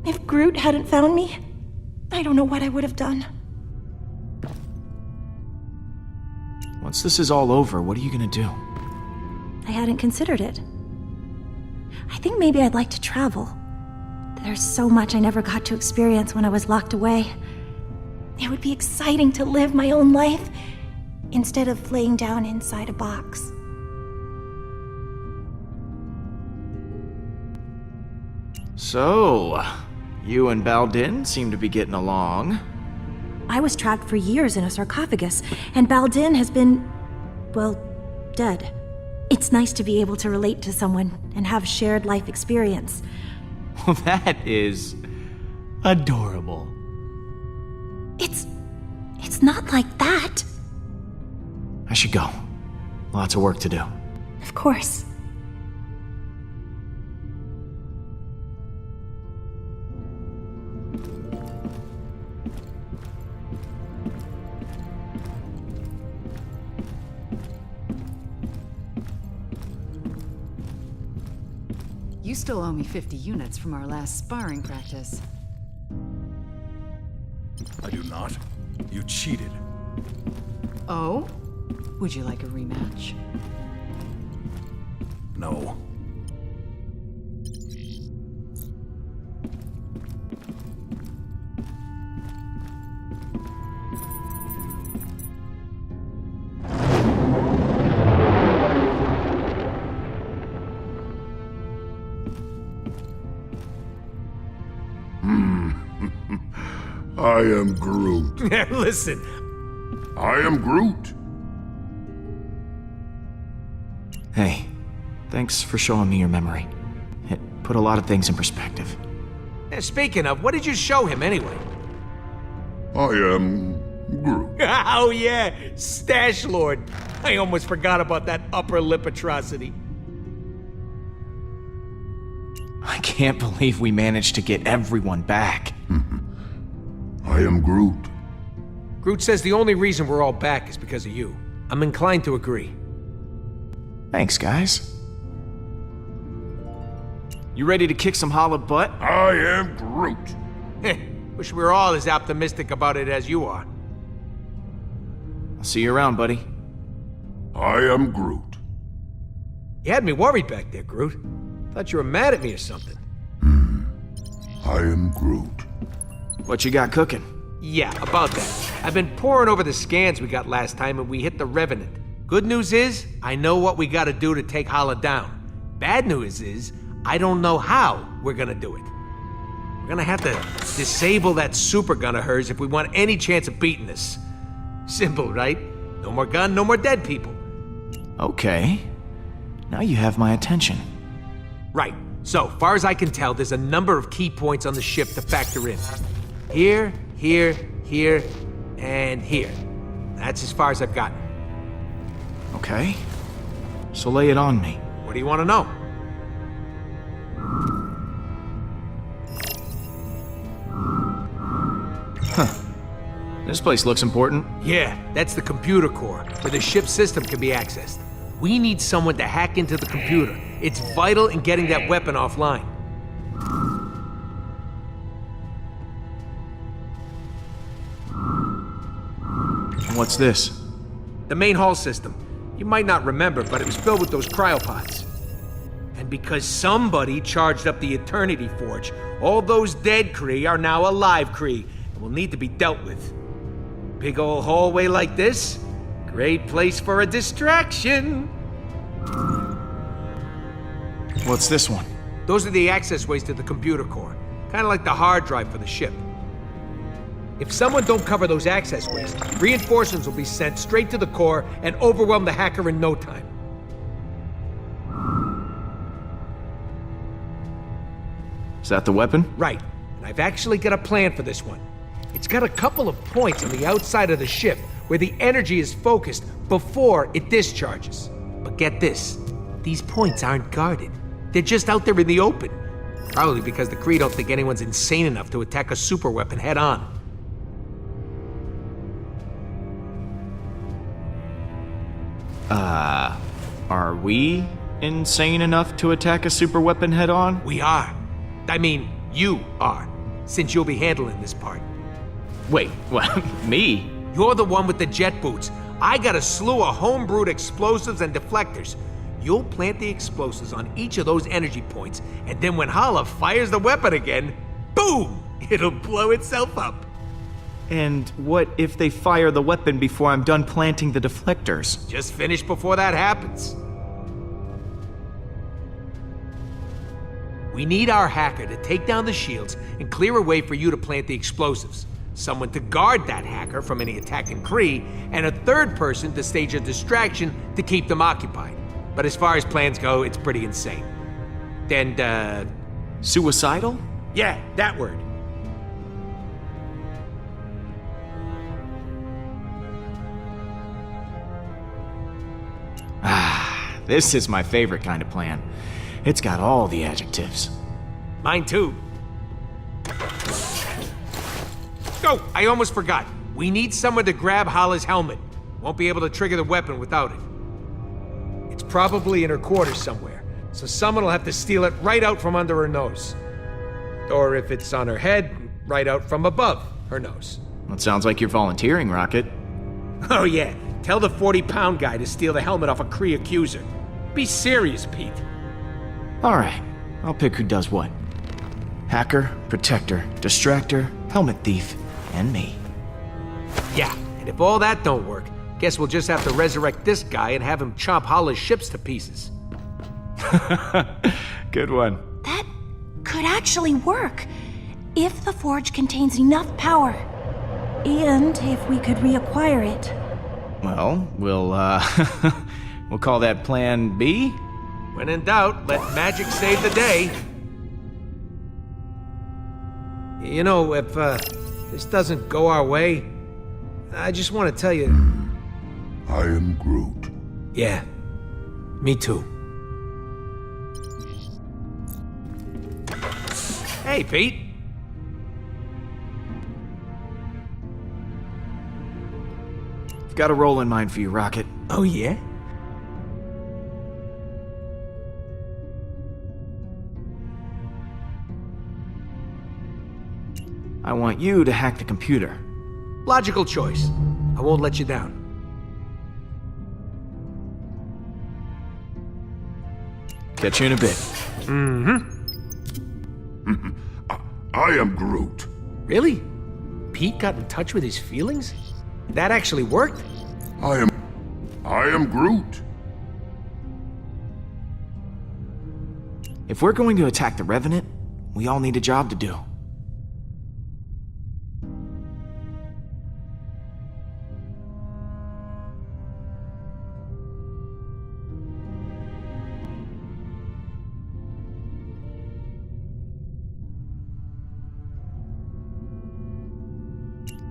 E: If Groot hadn't found me, I don't know what I would have done.
B: Once this is all over, what are you gonna do?
E: I hadn't considered it. I think maybe I'd like to travel. There's so much I never got to experience when I was locked away. It would be exciting to live my own life instead of laying down inside a box.
B: So, You and Baldin seem to be getting along.
E: I was trapped for years in a sarcophagus, and Baldin has been, well, dead. It's nice to be able to relate to someone and have shared life experience.
B: Well, that is adorable.
E: It's not like that.
B: I should go. Lots of work to do.
E: Of course.
H: You still owe me 50 units from our last sparring practice.
F: I do not. You cheated.
H: Oh? Would you like a rematch?
F: No. I am Groot.
C: Listen,
F: I am Groot.
B: Hey, thanks for showing me your memory. It put a lot of things in perspective.
C: speaking of, what did you show him anyway?
F: I am Groot.
C: Oh yeah, Stash Lord. I almost forgot about that upper lip atrocity.
B: I can't believe we managed to get everyone back.
F: I am Groot.
C: Groot says the only reason we're all back is because of you. I'm inclined to agree.
B: Thanks, guys. You ready to kick some hollow butt?
F: I am Groot.
C: Wish we were all as optimistic about it as you are.
B: I'll see you around, buddy.
F: I am Groot.
C: You had me worried back there, Groot. Thought you were mad at me or something.
F: I am Groot.
B: What you got cooking?
C: Yeah, about that. I've been poring over the scans we got last time and we hit the Revenant. Good news is, I know what we gotta do to take Hala down. Bad news is, I don't know how we're gonna do it. We're gonna have to disable that super gun of hers if we want any chance of beating this. Simple, right? No more gun, no more dead people.
B: Okay. Now you have my attention.
C: Right. So, far as I can tell, there's a number of key points on the ship to factor in. Here, here, here, and here. That's as far as I've gotten.
B: Okay. So lay it on me.
C: What do you want to know?
B: This place looks important.
C: Yeah, that's the computer core, where the ship's system can be accessed. We need someone to hack into the computer. It's vital in getting that weapon offline.
B: What's this?
C: The main hull system. You might not remember, but it was filled with those cryopods. And because somebody charged up the Eternity Forge, all those dead Kree are now alive Kree and will need to be dealt with. Big old hallway like this, great place for a distraction.
B: What's this one?
C: Those are the access ways to the computer core, kind of like the hard drive for the ship. If someone don't cover those access ways, reinforcements will be sent straight to the core and overwhelm the hacker in no time.
B: Is that the weapon?
C: Right, and I've actually got a plan for this one. It's got a couple of points on the outside of the ship where the energy is focused before it discharges. But get this, these points aren't guarded. They're just out there in the open. Probably because the Kree don't think anyone's insane enough to attack a superweapon head on.
B: Are we insane enough to attack a superweapon head on?
C: We are. I mean, you are, since you'll be handling this part.
B: Wait, what? Me?
C: You're the one with the jet boots. I got a slew of homebrewed explosives and deflectors. You'll plant the explosives on each of those energy points, and then when Hala fires the weapon again, boom! It'll blow itself up.
B: And what if they fire the weapon before I'm done planting the deflectors?
C: Just finish before that happens. We need our hacker to take down the shields and clear a way for you to plant the explosives. Someone to guard that hacker from any attacking Kree, and a third person to stage a distraction to keep them occupied. But as far as plans go, it's pretty insane. And,
B: Suicidal?
C: yeah, that word.
B: This is my favorite kind of plan. It's got all the adjectives.
C: Mine too. Oh, I almost forgot. We need someone to grab Hala's helmet. Won't be able to trigger the weapon without it. It's probably in her quarters somewhere, so someone will have to steal it right out from under her nose. Or if it's on her head, right out from above her nose.
B: Well, it sounds like you're volunteering, Rocket.
C: Oh yeah, tell the 40-pound guy to steal the helmet off a Kree accuser. Be serious, Pete.
B: All right, I'll pick who does what. Hacker, protector, distractor, helmet thief, and me.
C: Yeah, and if all that don't work, guess we'll just have to resurrect this guy and have him chomp Hala's ships to pieces.
B: Good one.
E: That could actually work, if the forge contains enough power. And if we could reacquire it.
B: Well, we'll call that Plan B?
C: When in doubt, let magic save the day. You know, if this doesn't go our way, I just want to tell you...
F: I am Groot.
C: Yeah, me too. Hey, Pete.
B: I've got a role in mind for you, Rocket.
C: Oh, yeah?
B: I want you to hack the computer.
C: Logical choice. I won't let you down.
B: Catch you in a bit.
F: I am Groot.
C: Really? Pete got in touch with his feelings? That actually worked?
F: I am Groot.
B: If we're going to attack the Revenant, we all need a job to do.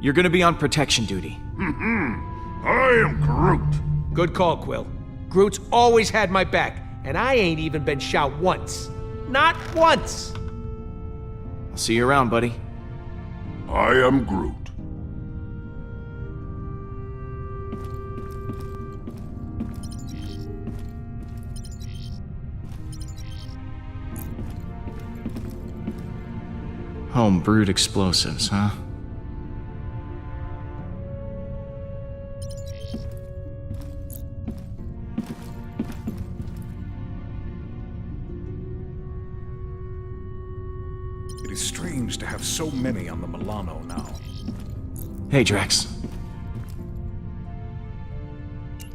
B: You're gonna be on protection duty.
F: I am Groot.
C: Good call, Quill. Groot's always had my back, and I ain't even been shot once. Not once!
B: I'll see you around, buddy.
F: I am Groot.
B: Home-brewed explosives, huh?
F: It is strange to have so many on the Milano now.
B: Hey, Drax.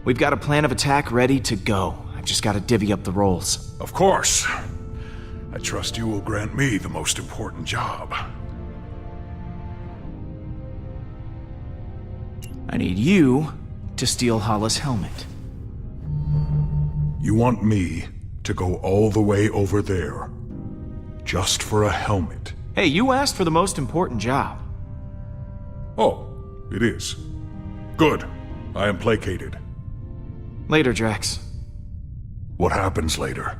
B: We've got a plan of attack ready to go. I've just got to divvy up the roles.
F: Of course. I trust you will grant me the most important job.
B: I need you to steal Hala's helmet.
F: You want me to go all the way over there, just for a helmet?
B: Hey, you asked for the most important job.
F: Oh, it is. Good. I am placated.
B: Later, Drax.
F: What happens later?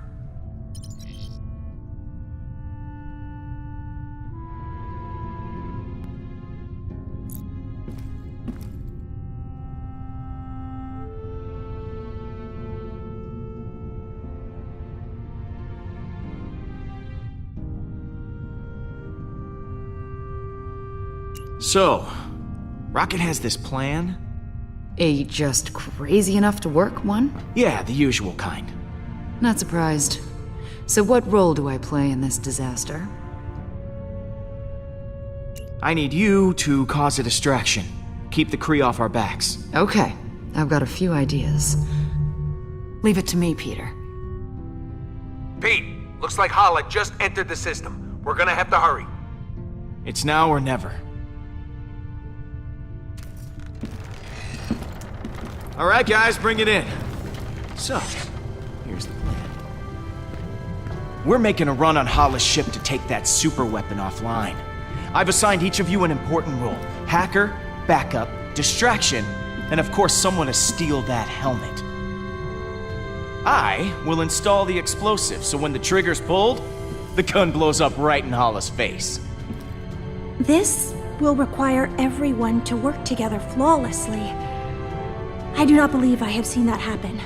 B: So, Rocket has this plan?
H: Just crazy enough to work one?
B: Yeah, the usual kind.
H: Not surprised. So what role do I play in this disaster?
B: I need you to cause a distraction. Keep the Kree off our backs.
H: Okay, I've got a few ideas. Leave it to me, Peter.
C: Pete, Looks like Hala just entered the system. We're gonna have to hurry.
B: It's now or never. All right, guys, bring it in. So, here's the plan. We're making a run on Hala's ship to take that super weapon offline. I've assigned each of you an important role. Hacker, backup, distraction, and of course someone to steal that helmet. I will install the explosive, so when the trigger's pulled, the gun blows up right in Hala's face.
E: This will require everyone to work together flawlessly. I do not believe I have seen that happen.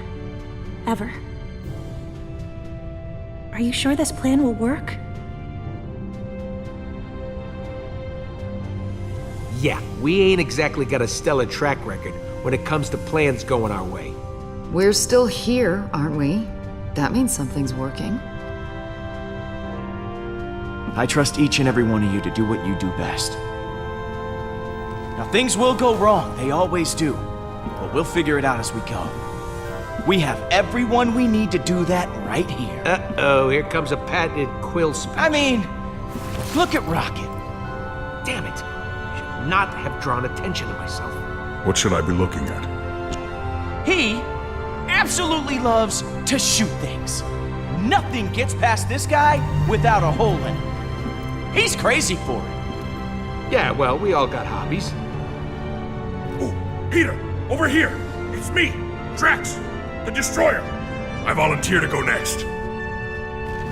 E: Ever. Are you sure this plan will work?
C: Yeah, we ain't exactly got a stellar track record when it comes to plans going our way.
H: We're still here, aren't we? That means something's working.
B: I trust each and every one of you to do what you do best. Now, things will go wrong, they always do. But we'll figure it out as we go. We have everyone we need to do that right here.
C: Uh-oh, here comes a patented quill speech.
B: I mean, look at Rocket.
C: Damn it. Should not have drawn attention to myself.
F: What should I be looking at?
B: He absolutely loves to shoot things. Nothing gets past this guy without a hole in it. He's crazy for it.
C: Yeah, well, we all got hobbies.
F: Oh, Peter, over here! It's me, Drax, the Destroyer. I volunteer to go next.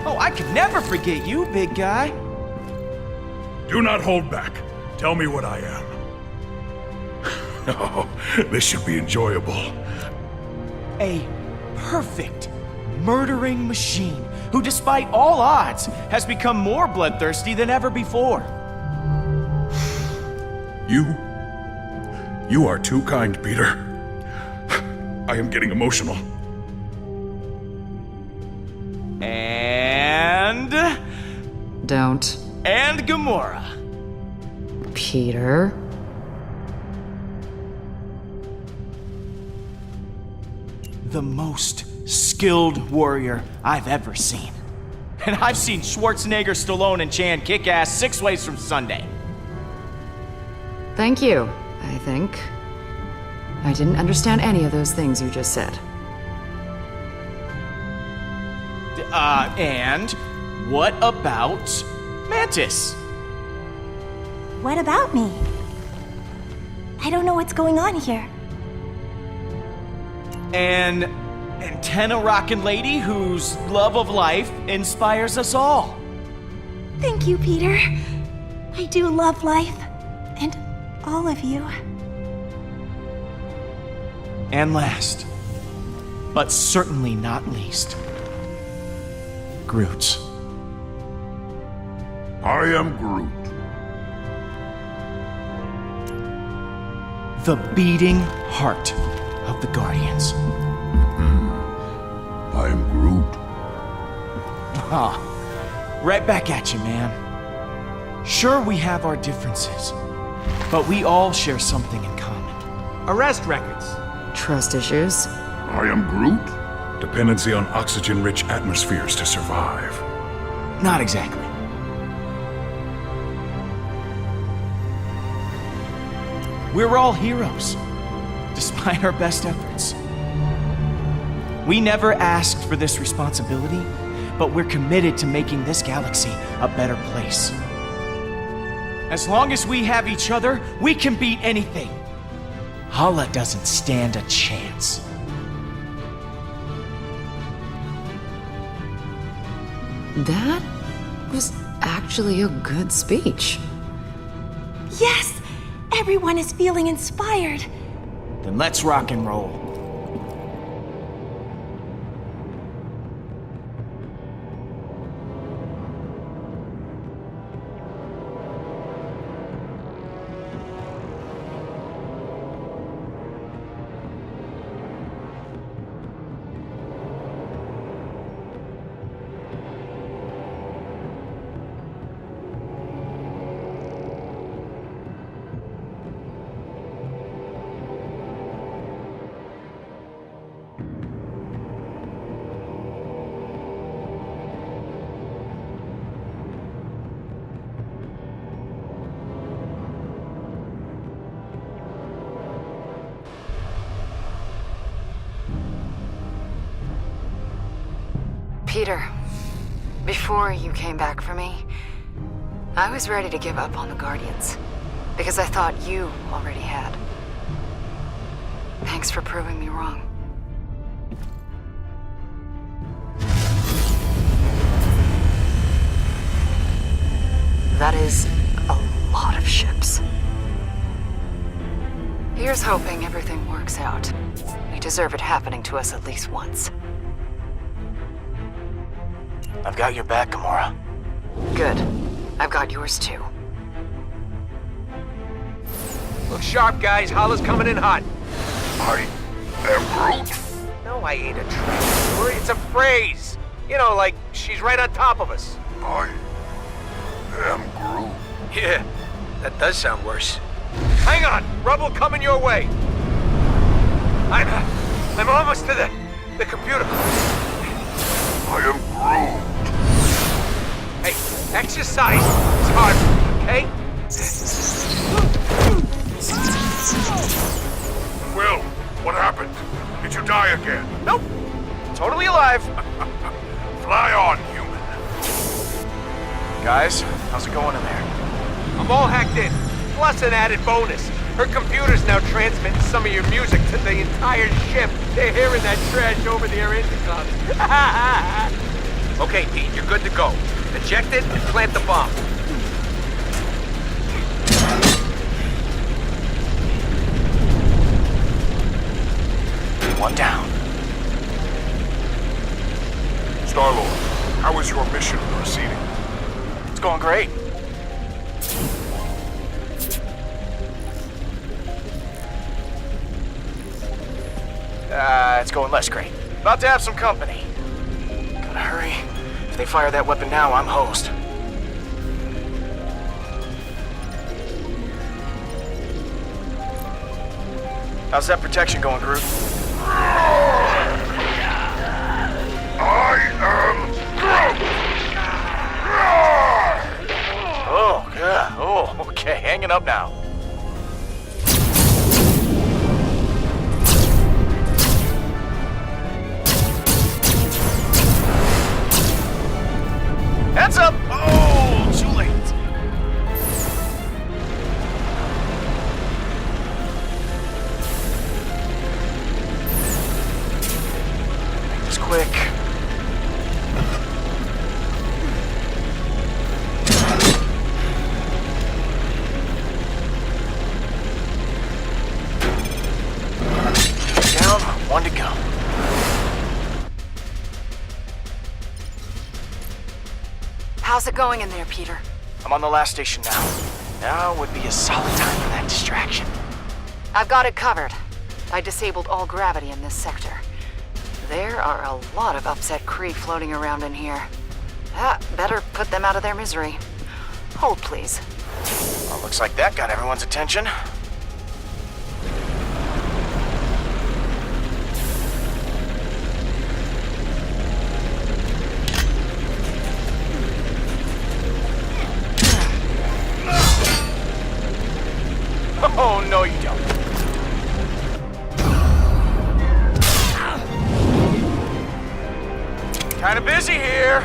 B: Oh, I could never forget you, big guy.
F: Do not hold back. Tell me what I am. Oh, this should be enjoyable.
B: A perfect murdering machine who, despite all odds, has become more bloodthirsty than ever before.
F: You are too kind, Peter. I am getting emotional.
B: And...
H: Don't.
B: And Gamora.
H: Peter?
B: The most skilled warrior I've ever seen. And I've seen Schwarzenegger, Stallone, and Chan kick ass 6 ways from Sunday.
H: Thank you, I think. I didn't understand any of those things you just said.
B: And what about Mantis?
E: What about me? I don't know what's going on here.
B: An antenna-rockin' lady whose love of life inspires us all.
E: Thank you, Peter. I do love life. And all of you.
B: And last, but certainly not least, Groot.
F: I am Groot.
B: The beating heart of the Guardians.
F: I am Groot.
B: Ah, right back at you, man. Sure, we have our differences, but we all share something in common.
C: Arrest records.
H: Trust issues.
F: I am Groot. Dependency on oxygen-rich atmospheres to survive.
B: Not exactly. We're all heroes, despite our best efforts. We never asked for this responsibility, but we're committed to making this galaxy a better place. As long as we have each other, we can beat anything. Hala doesn't stand a chance.
H: That was actually a good speech.
E: Yes! Everyone is feeling inspired.
B: Then let's rock and roll.
I: Peter, before you came back for me, I was ready to give up on the Guardians, because I thought you already had. Thanks for proving me wrong. That is a lot of ships. Here's hoping everything works out. We deserve it happening to us at least once.
B: I've got your back, Gamora.
I: Good. I've got yours too.
C: Look sharp, guys. Holla's coming in hot.
F: I am Groot.
C: No, I ain't a traitor. It's a phrase. You know, like she's right on top of us.
F: I am Groot.
C: Yeah, that does sound worse. Hang on! Rubble coming your way! I'm almost to the computer.
F: I am Groot.
C: Hey, exercise is hard, okay?
F: Will, what happened? Did you die again?
C: Nope. Totally alive.
F: Fly on, human.
B: Guys, how's it going in there?
C: I'm all hacked in. Plus an added bonus. Her computer's now transmitting some of your music to the entire ship. They're hearing that trash over their intercom. Okay, Pete, you're good to go. Eject it and plant the bomb.
B: One down.
F: Star-Lord, how is your mission proceeding?
B: It's going great. It's going less great. About to have some company. Gotta hurry. If they fire that weapon now, I'm hosed. How's that protection going, Groot?
F: I am Groot!
B: Oh, yeah. Oh, okay. Hanging up now. Heads up! Oh, too late. Make this quick. Down, one to go.
I: How's it going in there, Peter?
B: I'm on the last station now. Now would be a solid time for that distraction.
I: I've got it covered. I disabled all gravity in this sector. There are a lot of upset Kree floating around in here. Better put them out of their misery. Hold, please.
B: Well, looks like that got everyone's attention. Oh, no you don't. Kinda busy here.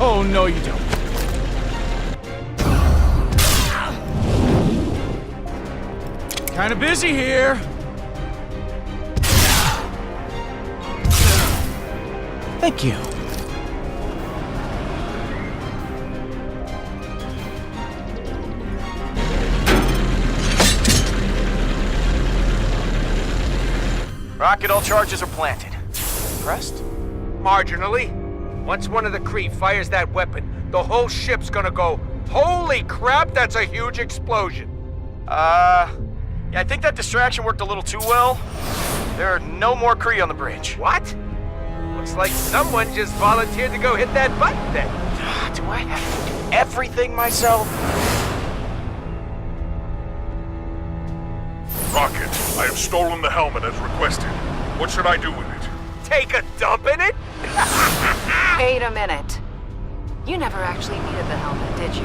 B: Oh, no you don't. Kinda busy here. Thank you. Rocket, all charges are planted. Impressed?
C: Marginally. Once one of the Kree fires that weapon, the whole ship's gonna go, holy crap, that's a huge explosion.
B: Yeah, I think that distraction worked a little too well. There are no more Kree on the bridge.
C: What? Looks like someone just volunteered to go hit that button then.
B: Do I have to do everything myself?
F: Rocket, I have stolen the helmet as requested. What should I do with it?
C: Take a dump in it?
I: Wait a minute. You never actually needed the helmet, did you?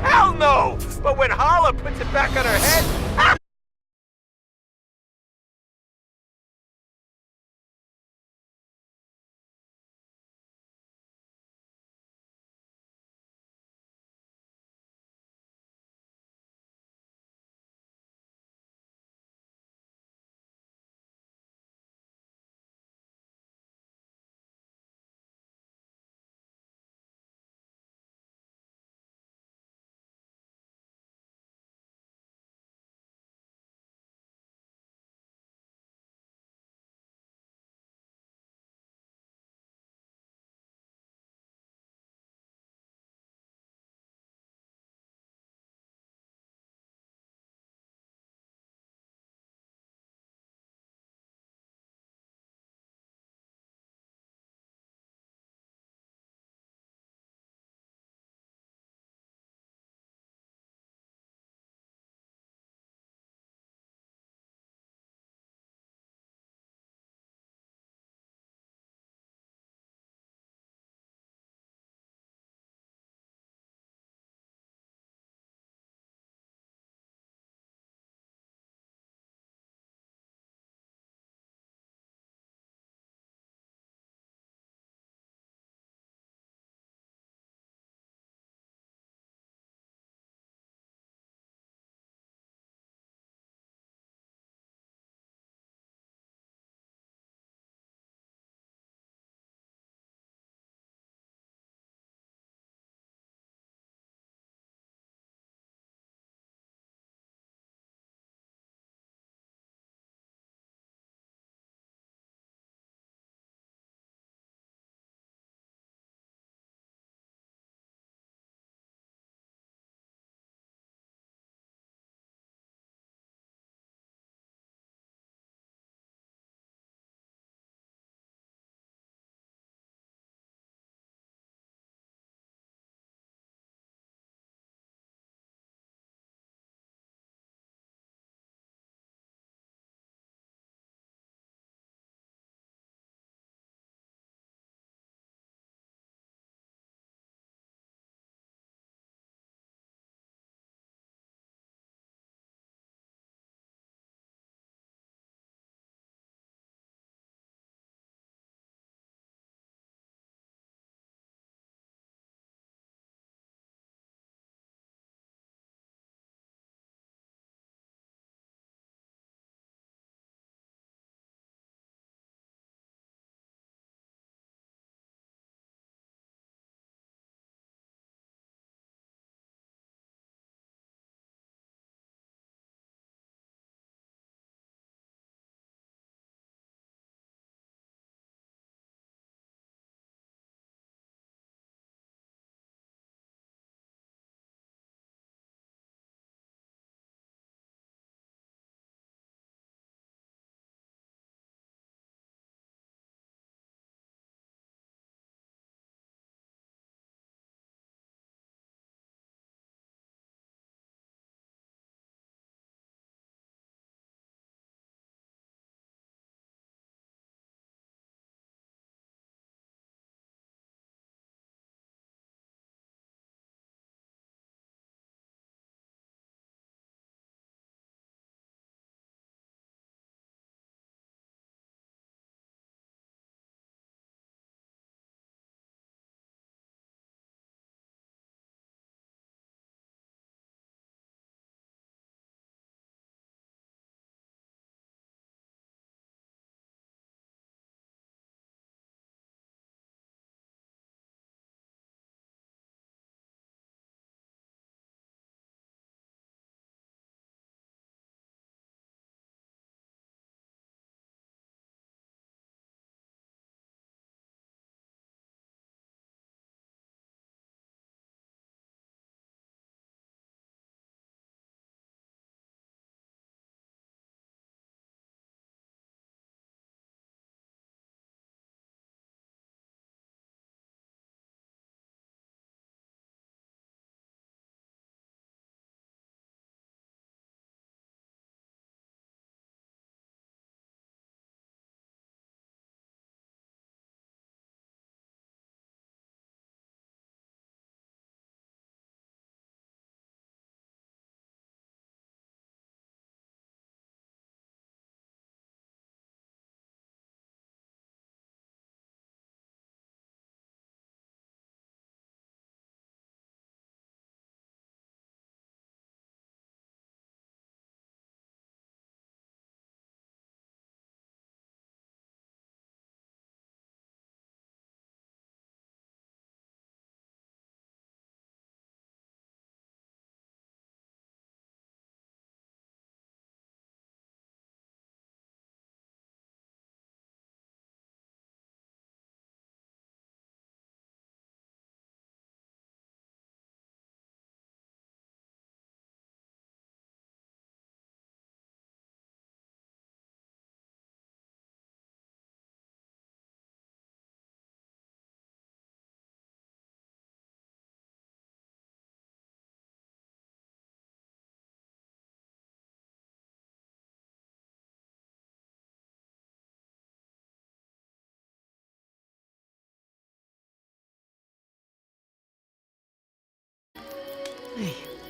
C: Hell no! But when Hala puts it back on her head,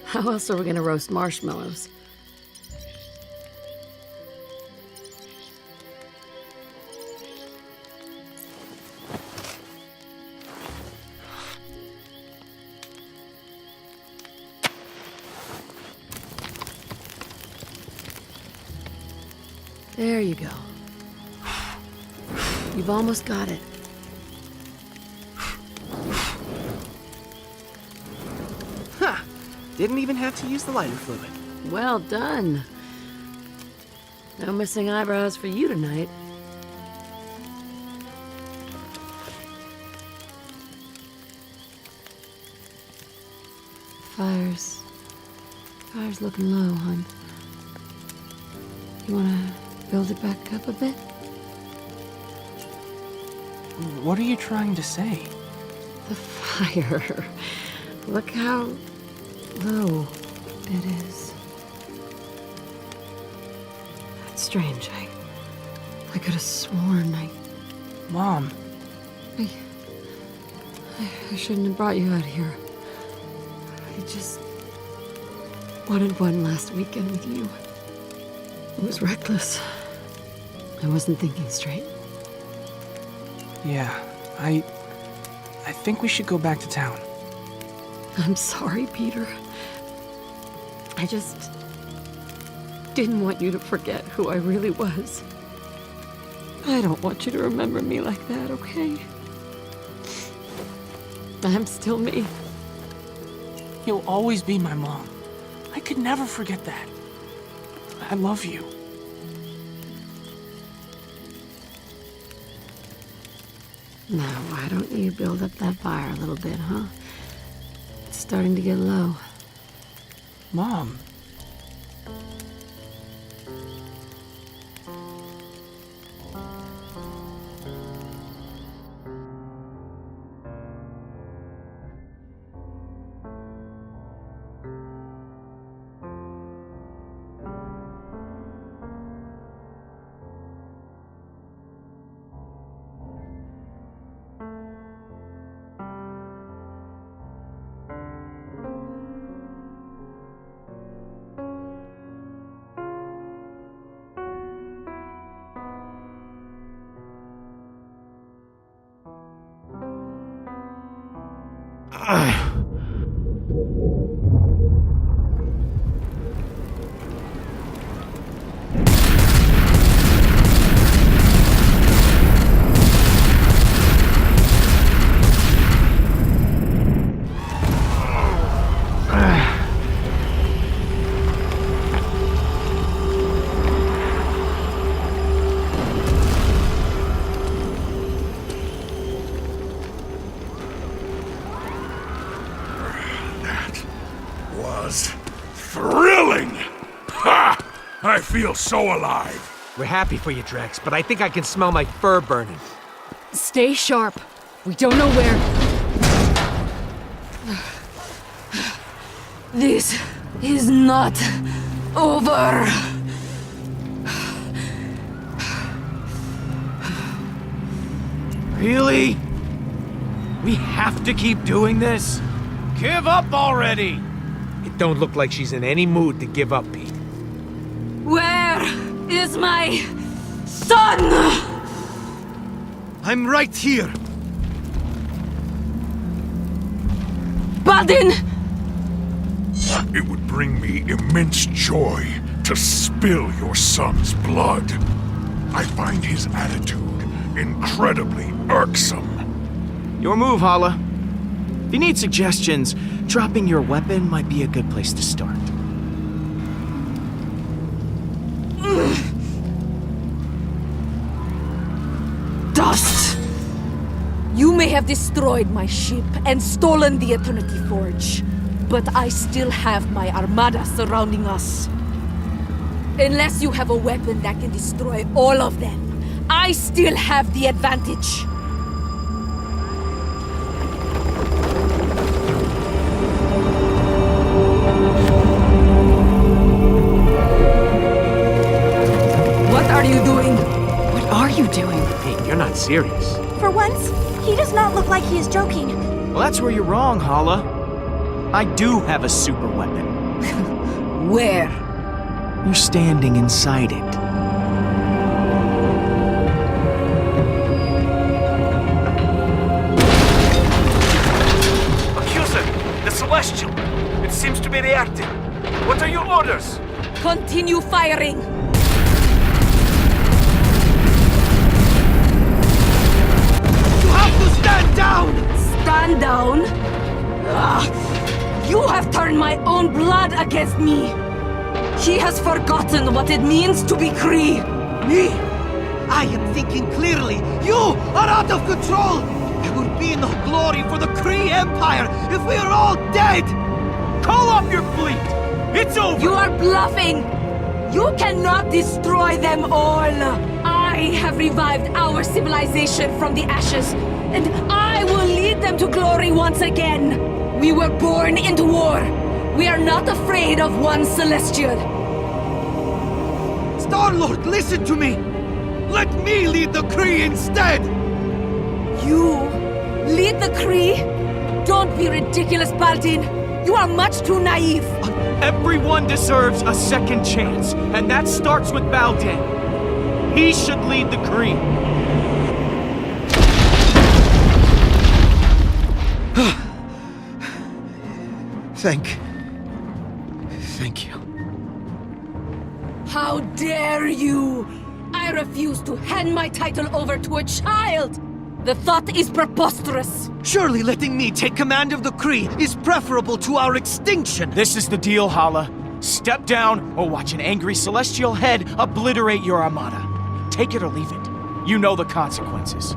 J: How else are we gonna roast marshmallows? There you go. You've almost got it.
C: Ha! Didn't even have to use the lighter fluid.
J: Well done. No missing eyebrows for you tonight. Fire's looking low, hon. You wanna build it back up a bit?
C: What are you trying to say?
J: The fire. Look how low it is. That's strange. I could have sworn
C: Mom.
J: I shouldn't have brought you out here. I just wanted one last weekend with you. It was reckless. I wasn't thinking straight.
C: Yeah, I think we should go back to town.
J: I'm sorry, Peter. I just didn't want you to forget who I really was. I don't want you to remember me like that, okay? I'm still me.
C: You'll always be my mom. I could never forget that. I love you.
J: Now, why don't you build up that fire a little bit, huh? It's starting to get low.
C: Mom.
F: Thrilling! Ha! I feel so alive.
C: We're happy for you, Drax, but I think I can smell my fur burning.
I: Stay sharp. We don't know where.
A: This is not over.
B: Really? We have to keep doing this? Give up already!
C: It don't look like she's in any mood to give up, Pete.
A: Where is my son?
D: I'm right here.
A: Baldin!
F: It would bring me immense joy to spill your son's blood. I find his attitude incredibly irksome.
B: Your move, Hala. If you need suggestions, dropping your weapon might be a good place to start.
A: Dust! You may have destroyed my ship and stolen the Eternity Forge, but I still have my armada surrounding us. Unless you have a weapon that can destroy all of them, I still have the advantage. What are you doing?
H: What are you doing?
C: Hey, you're not serious.
E: For once, he does not look like he is joking.
B: Well, that's where you're wrong, Hala. I do have a super weapon.
A: Where?
B: You're standing inside it.
C: Accuser! The Celestial! It seems to be reacting. What are your orders?
A: Continue firing!
D: You have to stand down!
A: Stand down? You have turned my own blood against me! He has forgotten what it means to be Kree!
D: Me? I am thinking clearly. You are out of control! There will be no glory for the Kree Empire if we are all dead!
C: Call off your fleet! It's over!
A: You are bluffing! You cannot destroy them all! I have revived our civilization from the ashes, and I will lead them to glory once again! We were born into war! We are not afraid of one Celestial!
D: Star-Lord, listen to me! Let me lead the Kree instead!
A: You lead the Kree? Don't be ridiculous, Baldin! You are much too naive!
B: Everyone deserves a second chance, and that starts with Baldin. He should lead the Kree.
D: Thank you.
A: How dare you! I refuse to hand my title over to a child! The thought is preposterous!
D: Surely letting me take command of the Kree is preferable to our extinction!
B: This is the deal, Hala. Step down or watch an angry celestial head obliterate your armada. Take it or leave it. You know the consequences.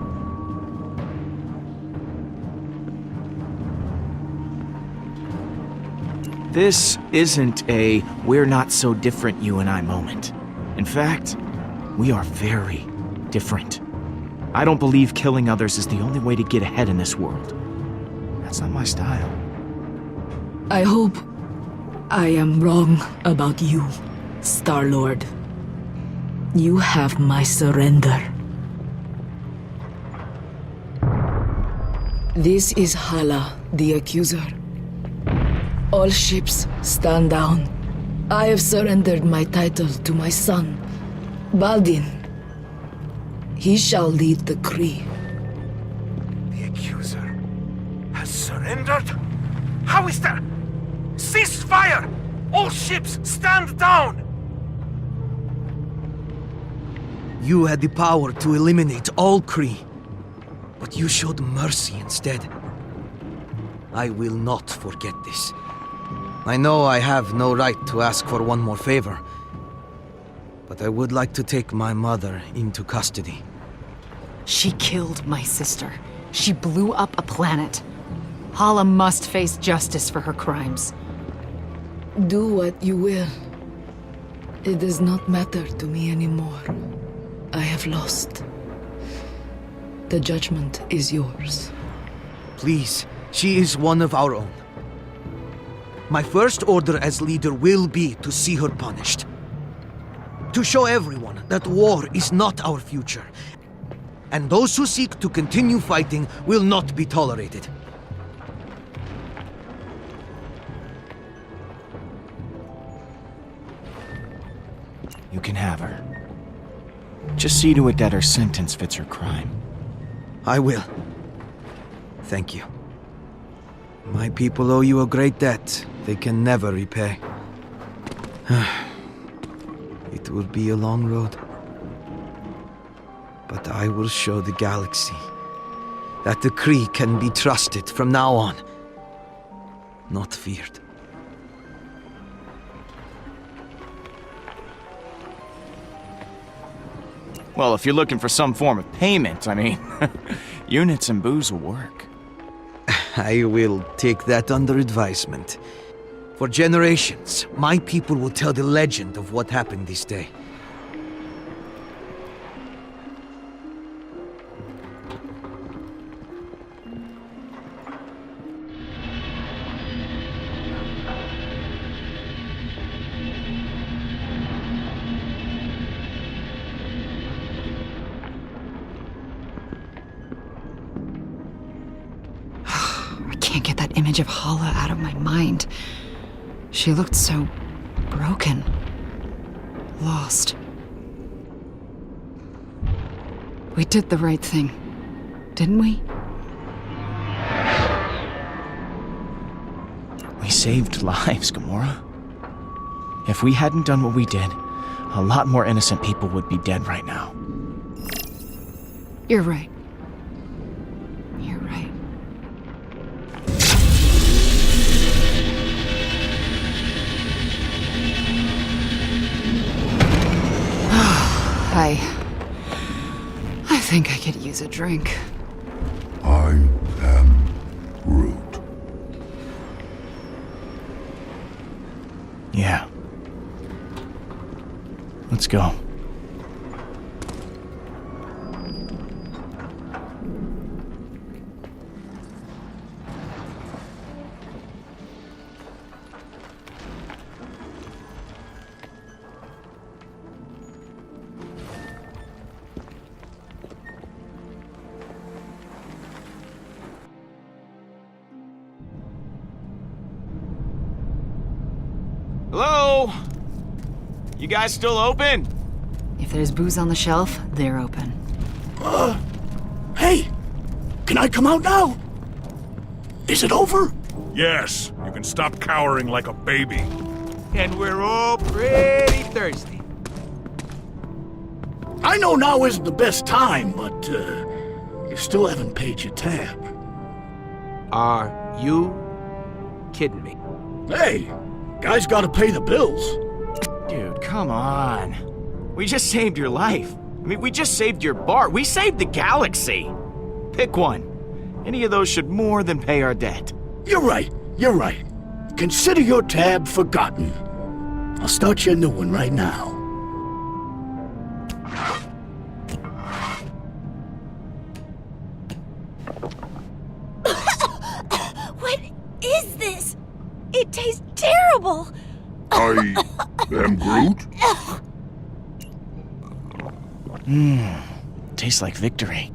B: This isn't a we're not so different you and I moment. In fact, we are very different. I don't believe killing others is the only way to get ahead in this world. That's not my style.
A: I hope I am wrong about you, Star-Lord. You have my surrender. This is Hala, the Accuser. All ships, stand down. I have surrendered my title to my son, Baldin. He shall lead the Kree.
C: The Accuser has surrendered? How is that? Cease fire! All ships, stand down!
D: You had the power to eliminate all Kree, but you showed mercy instead. I will not forget this. I know I have no right to ask for one more favor, but I would like to take my mother into custody.
H: She killed my sister. She blew up a planet. Hala must face justice for her crimes.
A: Do what you will. It does not matter to me anymore. I have lost. The judgment is yours.
D: Please, she is one of our own. My first order as leader will be to see her punished. To show everyone that war is not our future, and those who seek to continue fighting will not be tolerated.
B: You can have her. Just see to it that her sentence fits her crime.
D: I will. Thank you. My people owe you a great debt they can never repay. It will be a long road. But I will show the galaxy that the Kree can be trusted from now on, not feared.
B: Well, if you're looking for some form of payment, I mean, units and booze will work.
D: I will take that under advisement. For generations, my people will tell the legend of what happened this day.
H: I can't get that image of Hala out of my mind. She looked so Broken. Lost. We did the right thing, didn't we?
B: We saved lives, Gamora. If we hadn't done what we did, a lot more innocent people would be dead right now.
H: You're right. You're right. I think I could use a drink.
F: I am Groot.
B: Yeah. Let's go.
K: Hello? You guys still open?
H: If there's booze on the shelf, they're open.
L: Hey! Can I come out now? Is it over?
F: Yes, you can stop cowering like a baby.
C: And we're all pretty thirsty.
L: I know now isn't the best time, but you still haven't paid your tab.
C: Are you kidding me?
L: Hey, guys gotta pay the bills.
B: Dude, come on. We just saved your life. I mean, we just saved your bar. We saved the galaxy. Pick one. Any of those should more than pay our debt.
L: You're right. Consider your tab forgotten. I'll start you a new one right now.
E: What is this? It tastes terrible!
F: I am Groot?
B: Tastes like victory.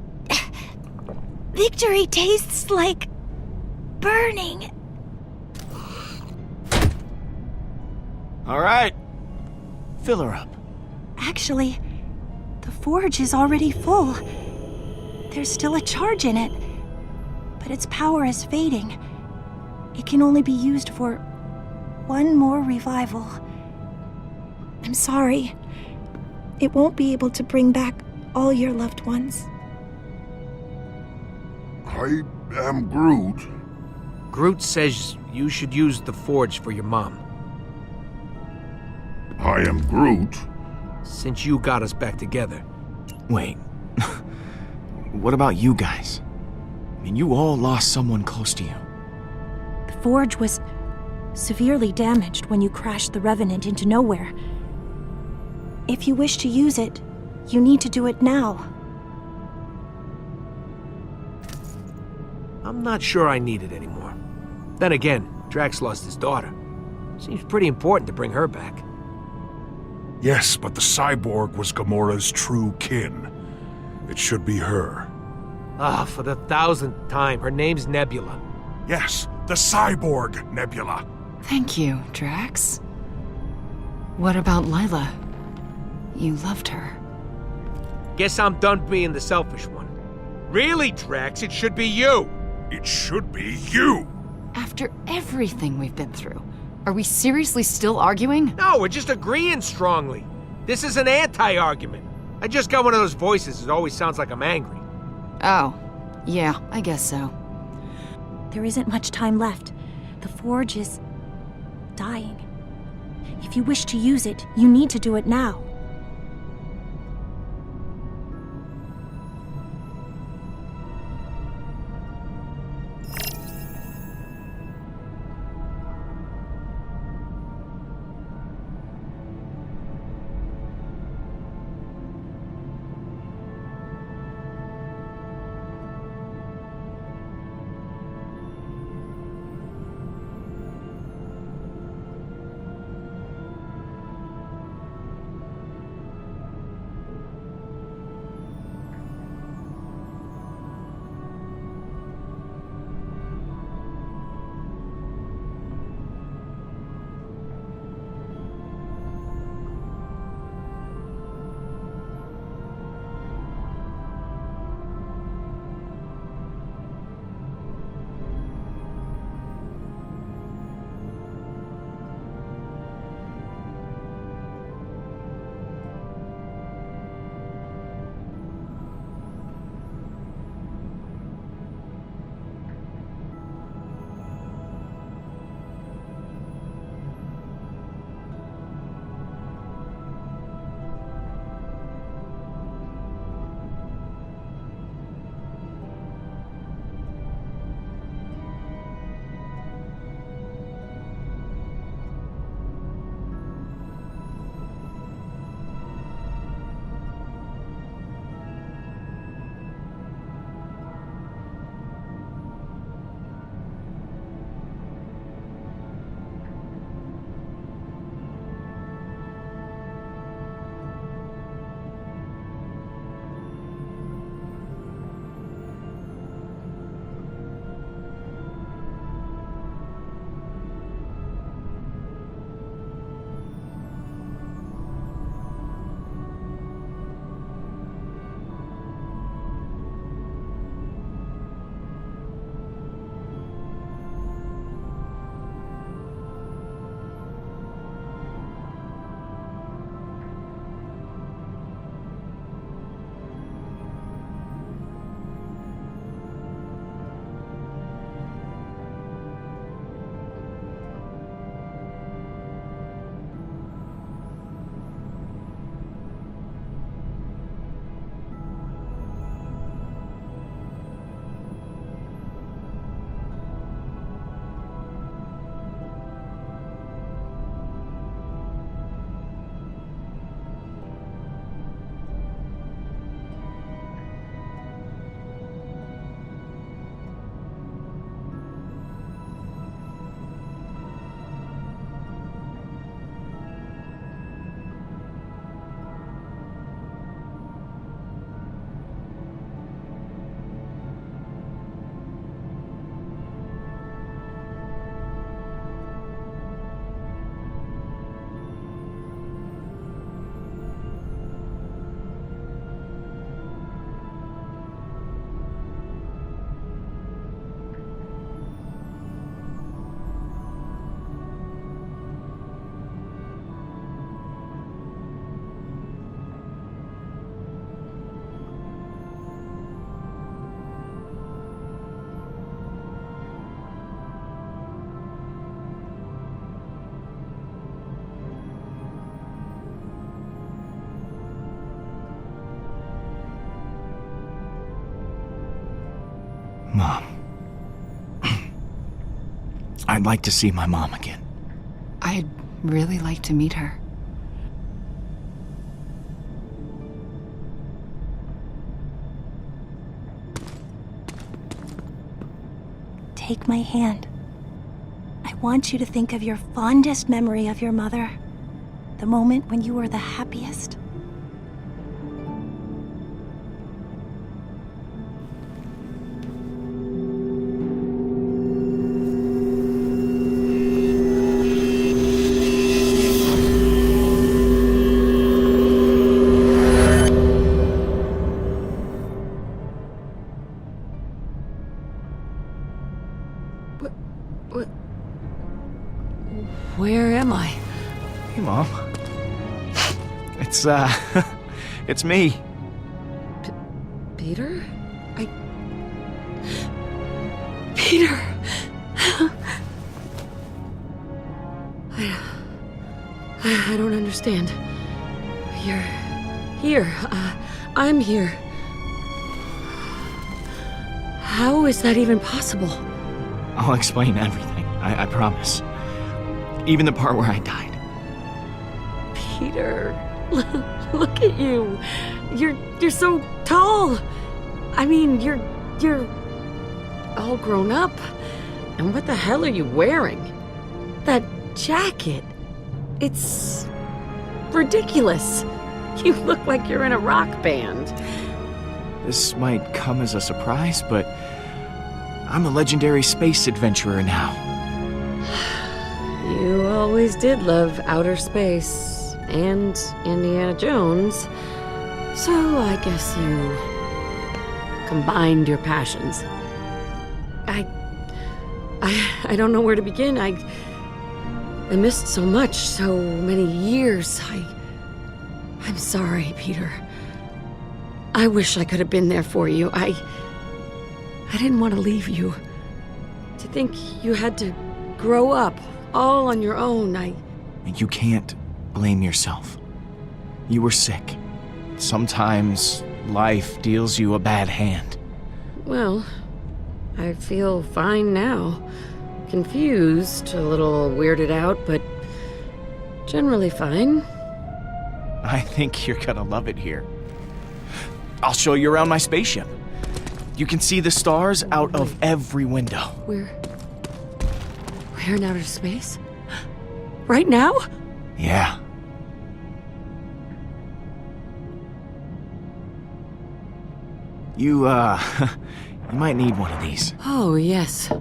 E: Victory tastes like burning.
B: All right. Fill her up.
E: Actually, the forge is already full. There's still a charge in it, but its power is fading. It can only be used for one more revival. I'm sorry. It won't be able to bring back all your loved ones.
F: I am Groot.
C: Groot says you should use the forge for your mom.
F: I am Groot.
C: Since you got us back together.
B: Wait. What about you guys? I mean, you all lost someone close to you.
E: The forge was severely damaged when you crashed the Revenant into nowhere. If you wish to use it, you need to do it now.
C: I'm not sure I need it anymore. Then again, Drax lost his daughter. Seems pretty important to bring her back.
F: Yes, but the cyborg was Gamora's true kin. It should be her.
C: Ah, for the 1000th time, her name's Nebula.
F: Yes, the cyborg Nebula.
H: Thank you, Drax. What about Lila? You loved her.
C: Guess I'm done being the selfish one. Really, Drax, it should be you.
F: It should be you.
H: After everything we've been through, are we seriously still arguing?
C: No, we're just agreeing strongly. This is an anti-argument. I just got one of those voices that always sounds like I'm angry.
H: Oh, yeah, I guess so.
E: There isn't much time left. The forge is dying. If you wish to use it, you need to do it now.
B: Mom. I'd like to see my mom again.
H: I'd really like to meet her.
E: Take my hand. I want you to think of your fondest memory of your mother. The moment when you were the happiest.
J: Where am I?
B: Hey, Mom. It's, it's me.
J: Peter? Peter! I don't understand. You're here. I'm here. How is that even possible?
B: I'll explain everything, I promise. Even the part where I died.
J: Peter, look at you. You're so tall. I mean, you're all grown up. And what the hell are you wearing? That jacket. It's ridiculous. You look like you're in a rock band.
B: This might come as a surprise, but I'm a legendary space adventurer now.
J: You always did love outer space and Indiana Jones, so I guess you combined your passions. I don't know where to begin. I missed so much, so many years. I'm sorry, Peter. I wish I could have been there for you. I didn't want to leave you. To think you had to grow up all on your own,
B: You can't blame yourself. You were sick. Sometimes life deals you a bad hand.
J: Well, I feel fine now. Confused, a little weirded out, but generally fine.
B: I think you're gonna love it here. I'll show you around my spaceship. You can see the stars out of every window.
J: We're in outer space? Right now?
B: Yeah. You might need one of these.
J: Oh, yes.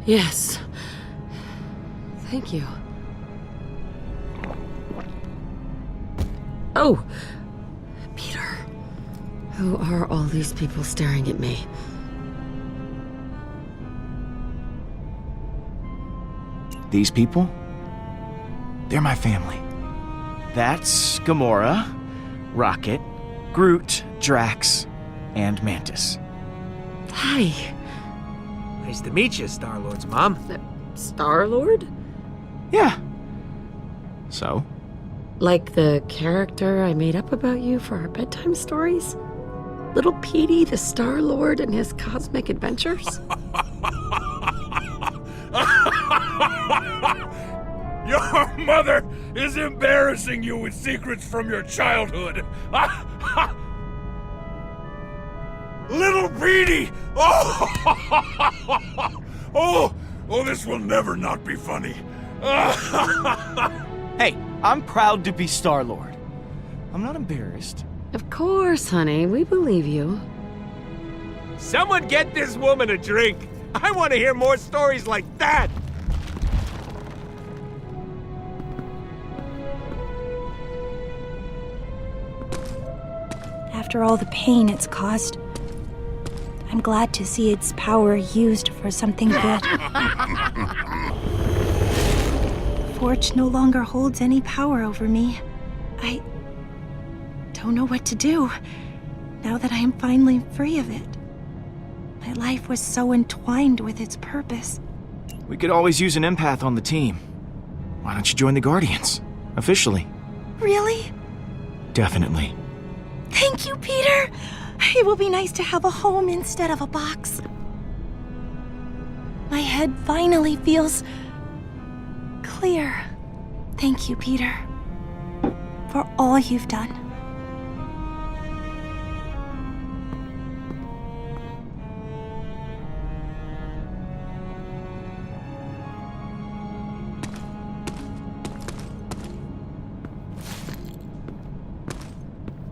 J: Yes. Thank you. Oh! Peter. Who are all these people staring at me?
B: These people? They're my family. That's Gamora, Rocket, Groot, Drax, and Mantis.
J: Hi.
C: Nice to meet you, Star-Lord's mom.
J: Star-Lord?
B: Yeah. So?
J: Like the character I made up about you for our bedtime stories? Little Petey, the Star-Lord, and his cosmic adventures?
F: Your mother is embarrassing you with secrets from your childhood. Little Petey! Oh, this will never not be funny.
B: Hey, I'm proud to be Star-Lord. I'm not embarrassed.
J: Of course, honey. We believe you.
C: Someone get this woman a drink. I want to hear more stories like that.
E: After all the pain it's caused, I'm glad to see its power used for something good. Forge no longer holds any power over me. I don't know what to do, now that I am finally free of it. My life was so entwined with its purpose.
B: We could always use an empath on the team. Why don't you join the Guardians? Officially.
E: Really?
B: Definitely.
E: Thank you, Peter! It will be nice to have a home instead of a box. My head finally feels clear. Thank you, Peter, for all you've done.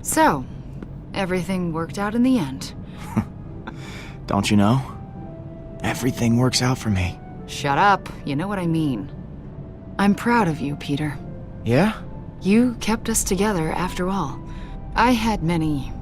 H: So, everything worked out in the end.
B: Don't you know? Everything works out for me.
H: Shut up, you know what I mean. I'm proud of you, Peter.
B: Yeah?
H: You kept us together after all. I had many